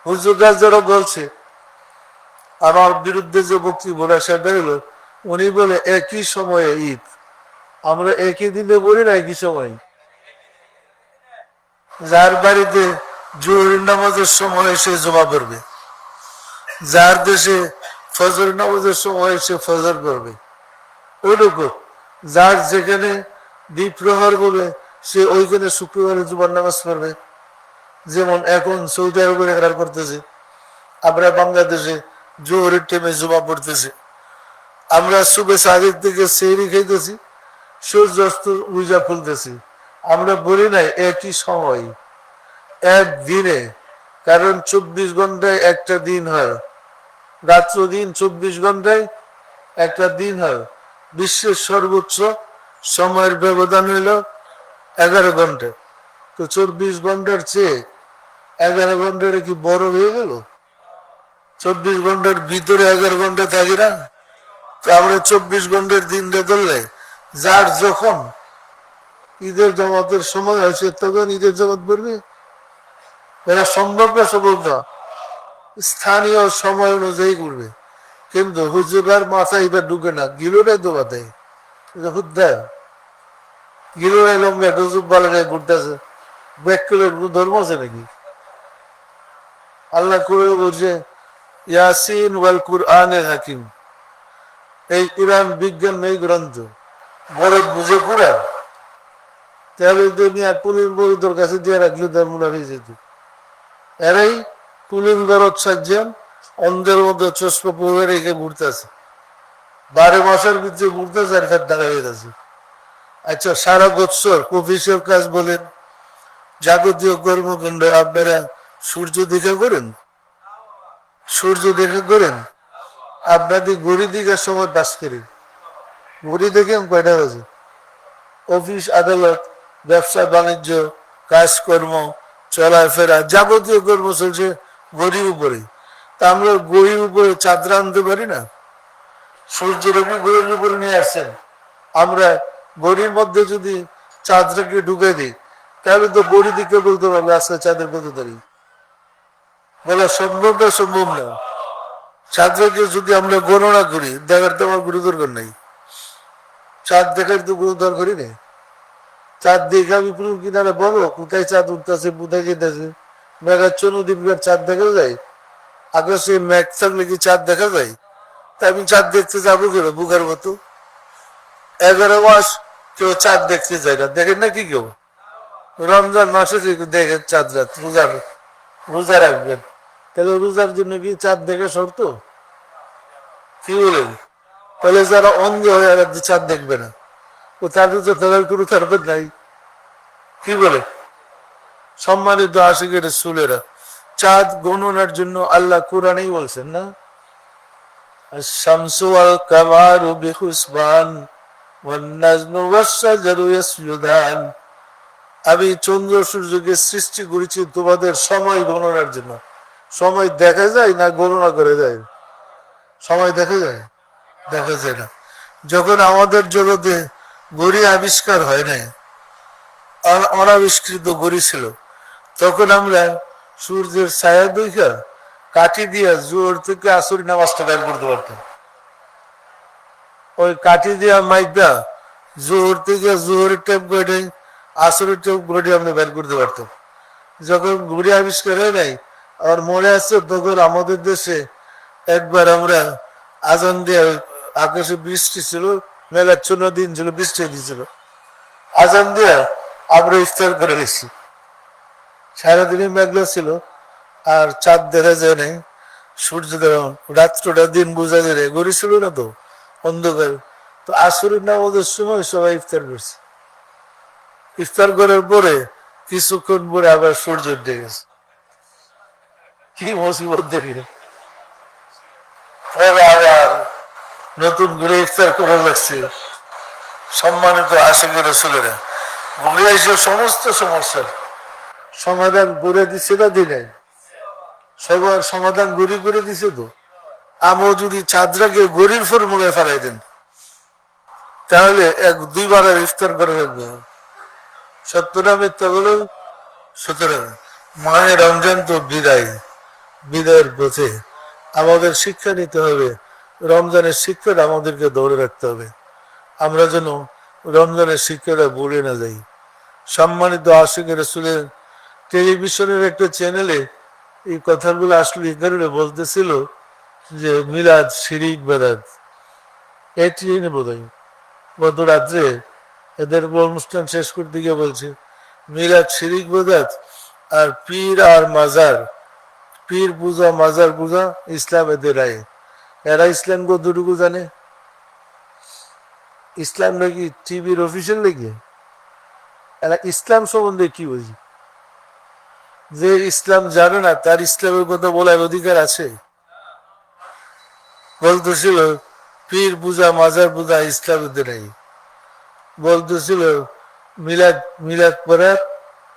হুজুররা যারা বলছে আমার বিরুদ্ধে যে বক্তব্য আসা বেরোলো, উনি বলে একই সময়ে ঈদ, আমরা একই দিনে বলি না একই সময়। যার বাড়িতে জোহরের নামাজের সময় সে জমা পড়বে, যার দেশে ফজর নামাজের সময় সে ফজর করবে, ওইরকম যার যেখানে দ্বীপ্রহর বলে সে ওইখানে শুক্রবারে জুমার নামাজ পড়বে। যেমন এখন সৌদি আরবে এরার করতেছে, আমরা বাংলাদেশে জোহরের টাইমে জমা পড়তেছি, আমরা সুবে সাদিক থেকে সেহরি খাইতেছি, সূর্যাস্ত উজা খুলতেছি। আমরা বলি নাই একই সময় একদিনে, কারণ 24 ঘন্টায় একটা দিন হয়, রাত্র দিন 24 ঘন্টায় একটা দিন হয়। বিশ্বের সর্বোচ্চ সময়ের ব্যবধান হইল 11 ঘন্টা। তো 24 ঘন্টার চেয়ে 11 ঘন্টার কি বড় হয়ে গেল? 24 ঘন্টার ভিতরে 11 ঘন্টা থাকি না? তো আমরা 24 ঘন্টার দিনটা ধরলে যার যখন ঈদের জামাতের সময় আছে তখন ঈদের জামাত পড়বে। এরা সম্ভব না, সম্ভব না, স্থানীয় সময় অনুযায়ী করবে। কিন্তু হুজুরার মাথা এবার ঢুকে না, গিলোটাই তো মাথায় হুদ্দা গিলো এলাম হুজুর বালারে ঘুরতেছে, ব্যাকুলের ধর্ম আছে নাকি? আল্লাহ করে বলছে ইয়াসিন ওয়াল কুরআনিল হাকিম, এই কোরআন বিজ্ঞান নেই গ্রন্থ, বড় বুঝে কোরআন। তাহলে দুনিয়া পুলিশ বইদের কাছে দিয়ে রাখলে তার মনে হয়ে যেত। এরাই পুলিশ দরদ সাজ্জান অন্ধের মধ্যে চশমা পরে রেখে ঘুরতেছে, 12 মাসের ভিতরে ঘুরতেছে আর ফের টাকা হয়ে যাচ্ছে। আচ্ছা, সারা বছর অফিসের কাজ বলেন, যাবতীয় কর্মকাণ্ড আপনারা সূর্য দেখা করেন? সূর্য দেখা করেন? আপনাদের ঘড়ি দিকের সময় বাস করি, ঘড়ি দেখেন কয়টা বাজে? অফিস আদালত, ব্যবসা বাণিজ্য, কাজকর্ম, চলাফেরা, যাবতীয় কর্ম চলছে ঘড়ির উপরে। তা আমরা ঘড়ির উপরে চাঁদরা আনতে পারি না? সূর্যের উপর ঘড়ির উপরে নিয়ে আসছেন, আমরা ঘড়ির মধ্যে যদি চাঁদটাকে ঢুকে দিই তাহলে তো ঘড়ি দিকে বলতে পারবে আজকে চাঁদের কত তারিখ। বলা সম্ভব না, সম্ভব না। চাঁদকে যদি আমরা গণনা করি দেখার তো আমার গুরু দরকার নাই, চাঁদ দেখার তো গুরু দরকারই নেই। চাঁদ দেখে আমি পুরো কিনারে বলো কোথায় চাঁদ উঠতেছে, কোথায় যেতেছে। মেঘাচ্ছন্ন দ্বীপের চাঁদ দেখা যায়? আকাশে মেঘ থাকলে কি চাঁদ দেখা যায়? তাই আমি চাঁদ দেখতে যাবো কেন বুকার মতো? 11 মাস কেউ চাঁদ দেখতে যায় না, দেখেন না কি কেউ? রমজান মাসে দেখেন চাঁদ রাত, রোজা রাখবেন, তাহলে রোজার জন্য কি চাঁদ দেখে শর্ত? কি বলেন? তাহলে যারা অন্ধ হয়ে আর চাঁদ দেখবে না, ও তাদের তো তাদের কোনো তারপর নাই। কি বলে? সম্মানিত আশিকের রাসূলেরা, চাঁদ গণনার জন্য আল্লাহ কোরআনেই বলছেন না, আশ-শামসু ওয়াল কামারু বিহুসবান ওয়ান নাজমু ওয়াশ-শাজারু ইয়াসজুদান। আমি চন্দ্র সূর্যকে সৃষ্টি করেছি তোমাদের সময় গণনার জন্য। সময় দেখা যায় না গণনা করে যায়? সময় দেখা যায়? দেখা যায় না। যখন আমাদের জগতে ঘড়ি আবিষ্কার হয় নাই, অনাবিষ্কৃত ঘড়ি ছিল, তখন আমরা সূর্যের ছায়া দেখা কাঠি দিয়া জোর থেকে আসর নামাজটা বের করতে পারতাম। ওই কাঠি দিয়া মাইকটা জোর থেকে জোহরের টাইম করে আসরের টাইম করে আমরা বের করতে পারতাম। যখন ঘড়ি আবিষ্কার হয় নাই, আর মনে আছে তখন আমাদের দেশে একবার আমরা আজান দিয়ে, আকাশে বৃষ্টি ছিল, মেঘাচ্ছন্ন দিন ছিল, বৃষ্টি দিয়েছিল, আজান দিয়ে আমরা ইফতার করে গেছি। সারাদিনই মেঘলা ছিল আর চাঁদ দেখা যায় নাই, সূর্য দেখা, রাত্রটা দিন বোঝা যায় না, ঘড়ি ছিল না তো, অন্ধকার। তো আসরের নামাজের সময় সবাই ইফতার করছে। ইফতার করার পরে কিছুক্ষণ পরে আবার সূর্য উঠে গেছে। কি মুসিবত দেখি, আবার নতুন করে ইফতার করা লাগছে। সম্মানিত আশিকের রাসূলেরা, ঘুরে এসে সমস্ত সমস্যার সমাধান করে দিচ্ছে না, দিনে সবার সমাধান গড়ি করে দিছে। তো আমও যদি চাঁদরাকে গড়ির ফর্মুলায় ফেলাই দেন তাহলে 1-2 বার ইফতার করে রাখবে। সত্য না মিথ্যা বলুন? সুতরাং মাহে রমজান তো বিদায়, বিদায়ের পথে আমাদের শিক্ষা নিতে হবে। রমজানের শিক্ষাটা আমাদেরকে ধরে রাখতে হবে, আমরা যেন রমজানের শিক্ষাটা ভুলে না যাই। সম্মানিত আশিক রাসূলের টেলিভিশনের একটা চ্যানেলে এই কথাগুলো আসলে এই কারণে বলতেছিল যে মিলাদ শিরিক বেদাত, এটি বোধ হয় গত রাত্রে এদের অনুষ্ঠান শেষ করতে গিয়ে বলছে মিলাদ শিরিক বেদাত আর পীর আর মাজার, পীর পূজা মাজার পূজা ইসলাম এদের রায়। এরা ইসলাম কতটুকু জানে? ইসলাম নাকি টিভির অফিসিয়াল নাকি? এরা ইসলাম সম্বন্ধে কি বুঝি? যে ইসলাম জানে না তার ইসলামের কথা বলার অধিকার আছে? বলতেছিল পীর পূজা মাজার পূজা ইসলাম এদের নাই। বলতেছিল মিলাদ মিলাদ পড়ার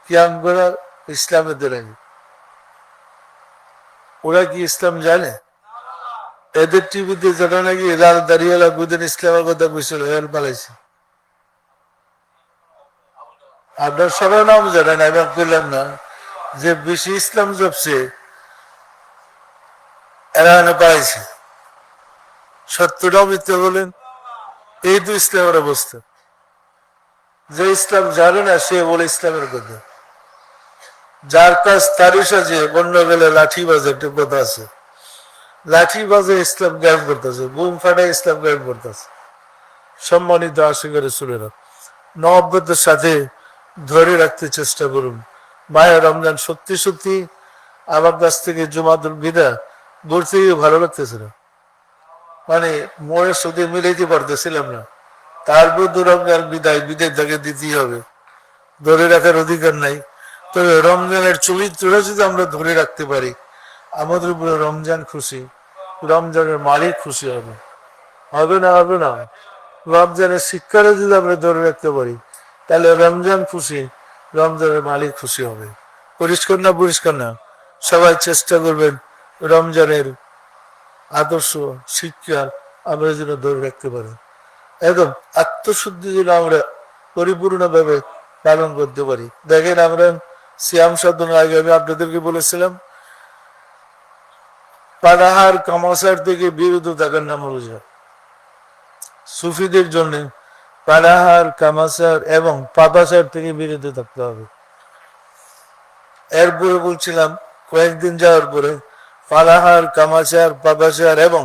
কিয়াম করার ইসলাম এদের নাই। ওরা কি ইসলাম জানে? এদের টিভিতে যেটা নাকি লাল দাঁড়িয়ে বুদিন ইসলামের কথা কইছিল এর পালাইছে। আপনার সবাই নাম জানেন, আমি বললাম না যে বেশি ইসলাম জপছে এরা পালাইছে। সত্যটাও মিথ্যা বলেন, এই তো ইসলামের অবস্থা। যে ইসলাম জানে না সে বলে ইসলামের কথা। যার কাজ তারই সাজে অন্য গেলে লাঠি বাজে, একটা কথা আছে, লাঠি বাজে ইসলাম জ্ঞান করতেছে, বুম ফাটায় ইসলাম জ্ঞান করতেছে। সম্মানিত আশিকের রাসূলেরা, নববতের সাথে ধরে রাখতে চেষ্টা করুন। মায়ের রমজান সত্যি সত্যি আমার কাছ থেকে জুমাতুল বিদা বলতে ভালো লাগতেছে না, মানে মনের সাথে মিলাইতে পারতেছিলাম না। তারপর তো রমজান বিদায়, বিদায় তাকে দিতেই হবে, ধরে রাখার অধিকার নাই। তবে রমজানের চরিত্রটা যদি আমরা ধরে রাখতে পারি, আমাদের উপরে রমজান খুশি, রমজানের মালিক খুশি হবে। হবে না? হবে না? রমজানের শিক্ষাটা যদি আমরা ধরে রাখতে পারি তাহলে রমজান খুশি, রমজানের মালিক খুশি হবে। পরিষ্কার না? পরিষ্কার না? সবাই চেষ্টা করবেন রমজানের আদর্শ শিক্ষা আমরা যেন ধরে রাখতে পারি, একদম আত্মশুদ্ধি যেন আমরা পরিপূর্ণভাবে পালন করতে পারি। দেখেন আমরা সিয়াম সাধনার আগে আমি আপনাদেরকে বলেছিলাম পানাহার কামাশার থেকে বিরত থাকার নাম রোজা। সুফিদের জন্য পানাহার কামাশার এবং পাপাসার থেকে বিরত থাকতে হবে। এরপরে বলছিলাম কয়েকদিন যাওয়ার পরে পানাহার কামাশার পাপাসার এবং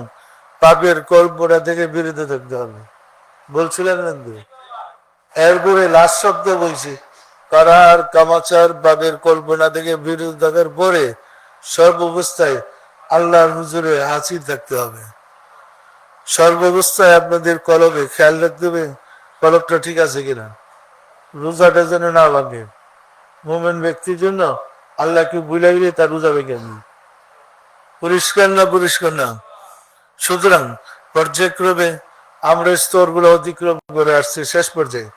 পাপের কল্পনা থেকে বিরত থাকতে হবে বলছিলেন। এরপরে লাস্ট সপ্তাহে বলছি পানাহার কামাচার পাপের কল্পনা থেকে বিরত থাকার পরে সর্বাবস্থায় আল্লাহর হুজুরে হাসি থাকতে হবে। সর্বাবস্থায় আপনাদের কলবে খেয়াল রাখতে হবে কলবটা ঠিক আছে কিনা, রোজাটা যেন না ভাঙে। মোমেন ব্যক্তির জন্য আল্লাহকে ভুলে গেলে তার রোজা ভেঙে যাবে। পরিষ্কার না? পরিষ্কার না? সুতরাং পর্যায়ক্রমে আমরা স্তরগুলো অতিক্রম করে আসছি শেষ পর্যায়ে।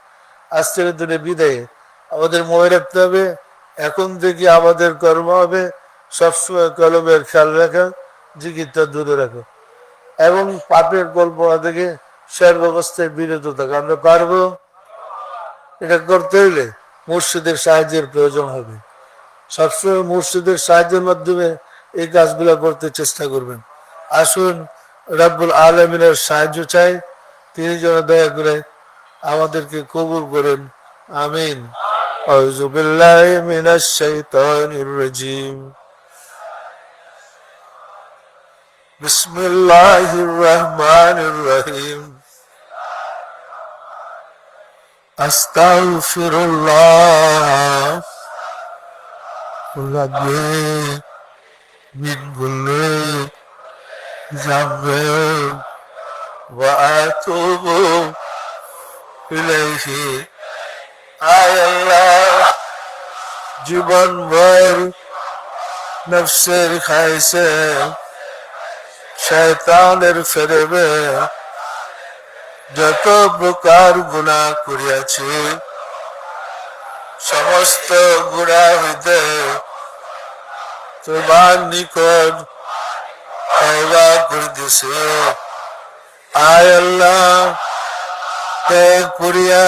আজকের দিনে বিদায়ে আমাদের মনে রাখতে হবে এখন থেকে আমাদের কর্ম হবে সবসময় কলমের খেয়াল রাখা, জিকিরটা দূরে রাখা এবং পাপের কল্পনা থেকে সর্বাবস্থায় বিরত থাকা। আমরা পারবো? এটা করতে হলে মুর্শিদের সাহায্যের প্রয়োজন হবে। সবসময় মুর্শিদের সাহায্যের মাধ্যমে এই কাজগুলো করতে চেষ্টা করবেন। আসুন রব্বুল আলামিনের সাহায্য চাই, তিনি যেন দয়া করে আমাদেরকে কবুল করেন। আমিন। আউযু বিল্লাহি মিনাশ শাইতানির রাজীম। বিসমিল্লাহির রহমানির রহিম। আস্তাগফিরুল্লাহ মিন কুল্লি যামবিন ওয়া আতুবু ইলাইহি। আয় আল্লাহ, জীবন ভর নফসের খাইছে শয়তানের ফেরবে যত প্রকার গুনাহ করিয়াছি, সমস্ত গুনাহ হইতে তোমার নিকট তওবা করিতেছি। আয় আল্লাহ, ত্যাগ করিয়া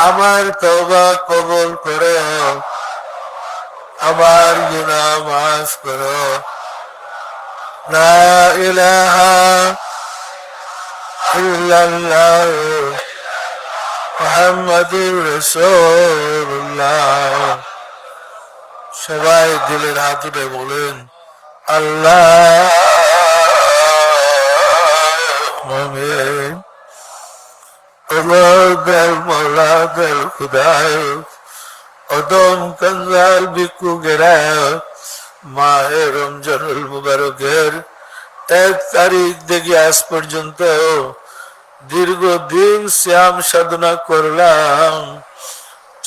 আমার তওবা কবুল করে আমার গুনাহ মাফ করো। লা ইলাহা ইল্লাল্লাহ মুহাম্মাদুর রাসূলুল্লাহ। সবাই দিলের হাত উঠে বলেন আল্লাহ আমিন। Allah bel mola bel খুদায় অদম কঞ্জাল বিকু গেরা মাহে রমজানুল মুবারকের 1 তারিখ থেকে আজ পর্যন্ত দীর্ঘদিন শ্যাম সাধনা করলাম,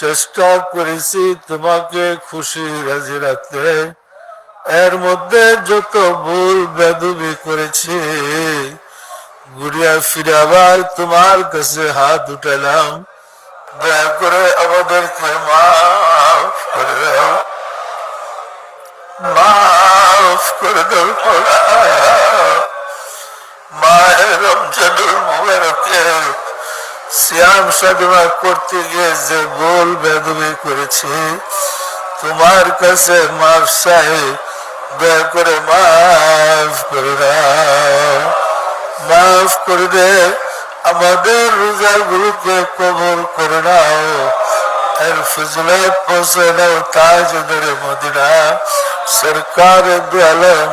চেষ্টা করেছি তোমাকে খুশি রাজি রাখতে। এর মধ্যে যত ভুল বেদবি করেছি ঘুরিয়া ফিরে আবার তোমার কাছে হাত উঠালাম, দয়া করে আমাদেরকে মাফ করে দাও, মাফ করে দাও। মায়ের রমজানুল মুবারকে শ্যাম সাধনা করতে গিয়ে যে ভুল বেদবি করেছি তোমার কাছে মাফ চাই, দয়া করে মাফ করে দাও, মাফ করে দে। আমাদের রোজার গুলোকে কবুল করে নাও, এর ফজিলত পৌঁছে দাও তাজদার মদিনা সরকার দু আলম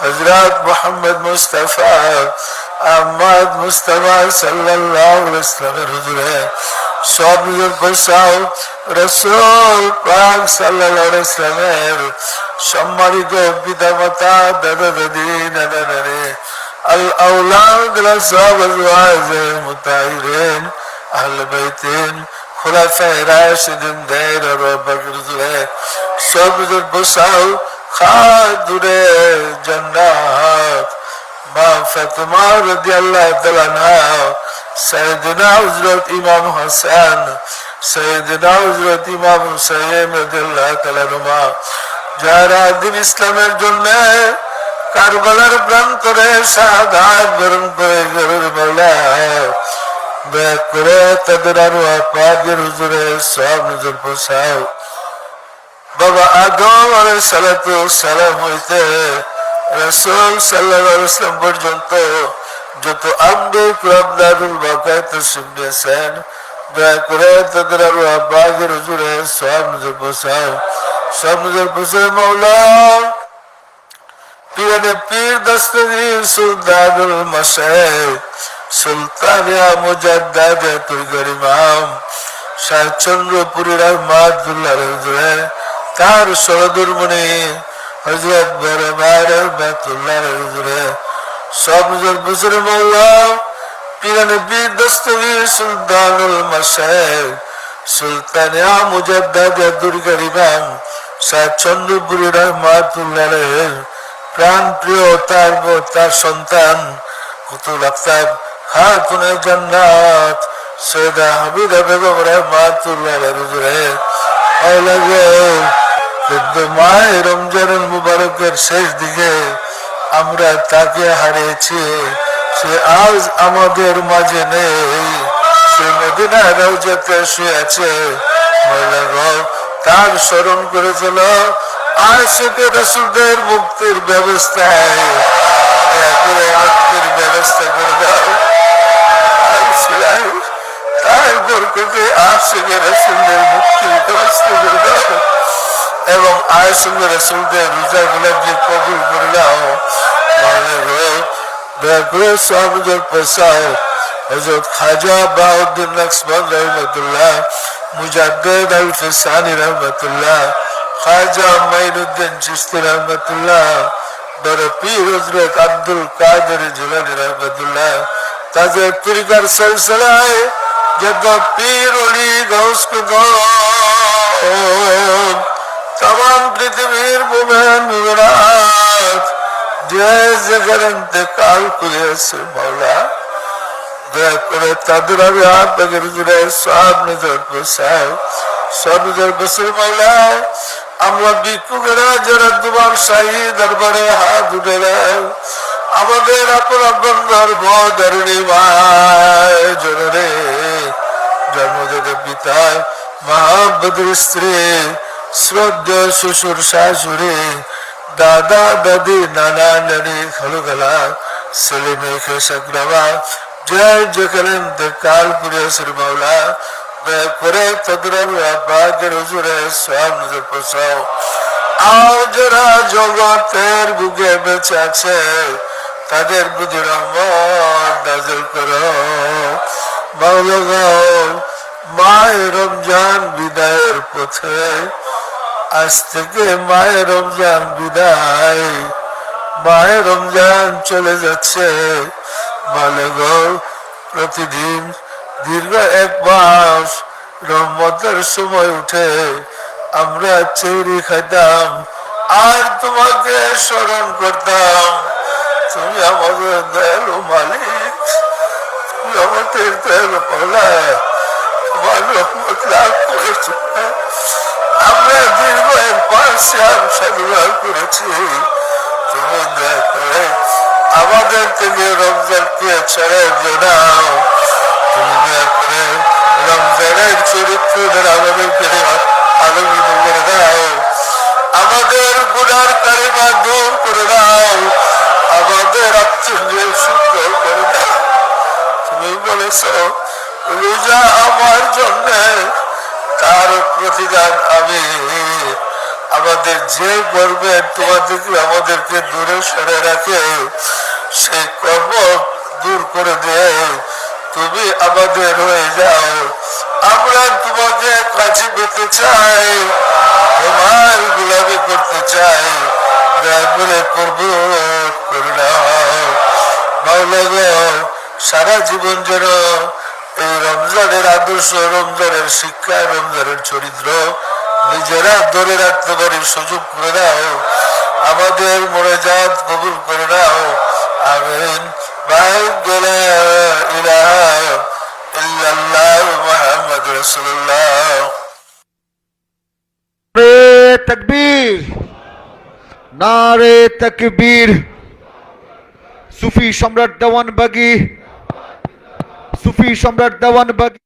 হযরত মুহাম্মদ মুস্তাফা আহমদ মুস্তাফা সাল্লাল্লাহু আলাইহি ওয়াসাল্লামের হুজুরে সব নিজের বসাও। রাসূল পাক সাল্লাল্লাহু আলাইহি ওয়াসাল্লামের সম্মানিত পিতামাতা, দাদা দাদি, নানা নানি, আল আওলাদ রাসূল আজওয়াজ মুতাহিরিন আহলে বাইতিন খুলাফায়ে রাশিদিন দায়রা রব্বাকুল সব নিজের বসাও। খাদুরে জান্নাত মা ফাতেমা রাদিয়াল্লাহু তাআলা আনহা, সাইয়েদনা হযরত ইমাম হাসান, সাইয়েদনা হযরত ইমাম হুসাইন রাদিয়াল্লাহু তাআলা আনহুমা, যারা দিন ইসলামের জন্য কারবালার প্রান্তরে শাহাদাত বরণ করে গেলেন, মাওলা দয়া করে তাদের আরওয়াহ পাকের হুজুরে সব নজর বসাও। বাবা আদম আলাইহিস সালাতু ওয়াস সালাম হইতে রাসূল সাল্লাল্লাহু আলাইহি ওয়াসাল্লাম পর্যন্ত যত আম্বিয়া কিরাম দারুল বাকায়ে তাশরীফ নিয়েছেন, দয়া করে তাদের আরওয়াহ পাকের হুজুরে সব নজর বসাও, সব নজর বসাও। মাওলা পীরে পীর দস্তগীর সুলতানুল মাশায়েখ সুলতানিয়া মুজাদ্দাদাতুল গরিমাম শাহ চন্দ্রপুরী রহমাতুল্লাহ হুজুরে, তার সরদুরমণি হযরত বরমার রহমাতুল্লাহ হুজুরে সব নজর বসরে। মাওলা পীরে পীর দস্তগীর সুলতানুল মাশায়েখ সুলতানিয়া মুজাদ্দাদাতুল গরিমাম শাহ চন্দ্রপুরী রহমাতুল্লাহ প্রাণ প্রিয় তার সন্তান কুতুল আক্তার খাতুনে জান্নাত সৈয়দা হামিদা বেগম রহমাতুল্লাহ হুজুরে মাহে রমজানুল মুবারকের শেষ দিকে আমরা তাকে হারিয়েছি, সে আজ আমাদের মাঝে নেই, সে মদিনার রওজাতে শুয়ে আছে। তার স্মরণ করে চলো, আশিকে রাসূলদের মুক্তির ব্যবস্থায় মুক্তির ব্যবস্থা করে দাও। তাই বরকতে আশিকে রাসূলদের মুক্তির ব্যবস্থা করে দাও এবং আশিকে রাসূলদের রোজাগুলোকে কবুল করে দাও। দয়া করে সব নজর বসাও। হযরত খাজা বাউদ্দিন নকশবন্দ রহমাতুল্লাহ, মুজাদ্দিদ আল ফিসানি রহমাতুল্লাহ, খাজা মাইনুদ্দিন চিশতি রহমাতুল্লাহ, বড় পীর হযরত আব্দুল কাদের জিলানী রহমাতুল্লাহ, তাদের তরিকার সিলসিলায় যত পীর ওলি গাউস কুতুব तमाम পৃথিবীর মুমিন মুমিনাত যে যেখানে ইন্তেকাল করেছে মাওলা দয়া করে তাদের আমি আপনাদের জুড়ে সব নজর বসাও, সব নজর বসে মাওলা। আমরা ভিক্ষুকেরা যারা তোমার শাহী দরবারে হাত উঠে আমাদের আপন বন্ধর বদরণী মায় জনরে জন্মদাতা পিতা মহাবদর স্ত্রী শ্রদ্ধেয় শ্বশুর শাশুড়ি, দাদা দাদি, নানা নানি, খালু খালা, ছেলে মেয়ে কৃষক বাবা, জয় যেখানে কাল পুরিয়াসের মাওলা দয়া করে তদরাল আব্বাদের হুজুরে সব নজর পৌঁছাও। আর যারা জগতের বুকে বেঁচে আছে তাদের বুঝে রহমত নাযিল করো মাওলা গো। মাহে রমজান বিদায়ের পথে, আজ থেকে মাহে রমজান বিদায়, মাহে রমজান চলে যাচ্ছে মাওলা গো। প্রতিদিন দীর্ঘ 1 মাস রহমতের সময় উঠে আমরা চেরি খাইতাম আর তোমাকে স্মরণ করতাম। তুমি আমাদের দয়ালু মালিক, তুমি আমাদের দয়ালু মাওলা, তোমার রহমত লাভ করেছি। আমরা দীর্ঘ 1 মাস সাধুবাদ করেছি, তুমি দয়া করে আমাদের থেকে রমজানকে ছেড়ে জানাও। তুমি দয়া করে রমজানের চরিত্রদের আমাদেরকে আলোকিত করে দাও, আমাদের গুনার কালিমা দূর করে দাও, আমাদের আত্মীয় শুদ্ধ করে দাও। তুমি বলেছ রোজা আমার জন্য, তার প্রতিদান আমি। আমাদের যে করবে তোমাদেরকে আমাদেরকে দূরে সরে রাখে, সেই কর্ম দূর করে দিয়ে তুমি আমাদের হয়ে যাও। আমরা তোমাকে কাছে পেতে চাই, তোমার গোলামি করতে চাই, দয়া করে কবুল করে নাও মাওলা গো। সারা জীবন যেন এই রমজানের আদর্শ, রমজানের শিক্ষা, রমজানের চরিত্র নিজেরা ধরে রাখতে পারি সুযোগ করে দাও। আমাদের মোনাজাত কবুল করে নাও, আমিন। লা ইলাহা ইল্লাল্লাহু মুহাম্মাদুর রাসূলুল্লাহ। নারে তাকবীর, নারে তাকবীর। সুফি সম্রাট দেওয়ানবাগী, সুফি সম্রাট দেওয়ানবাগী।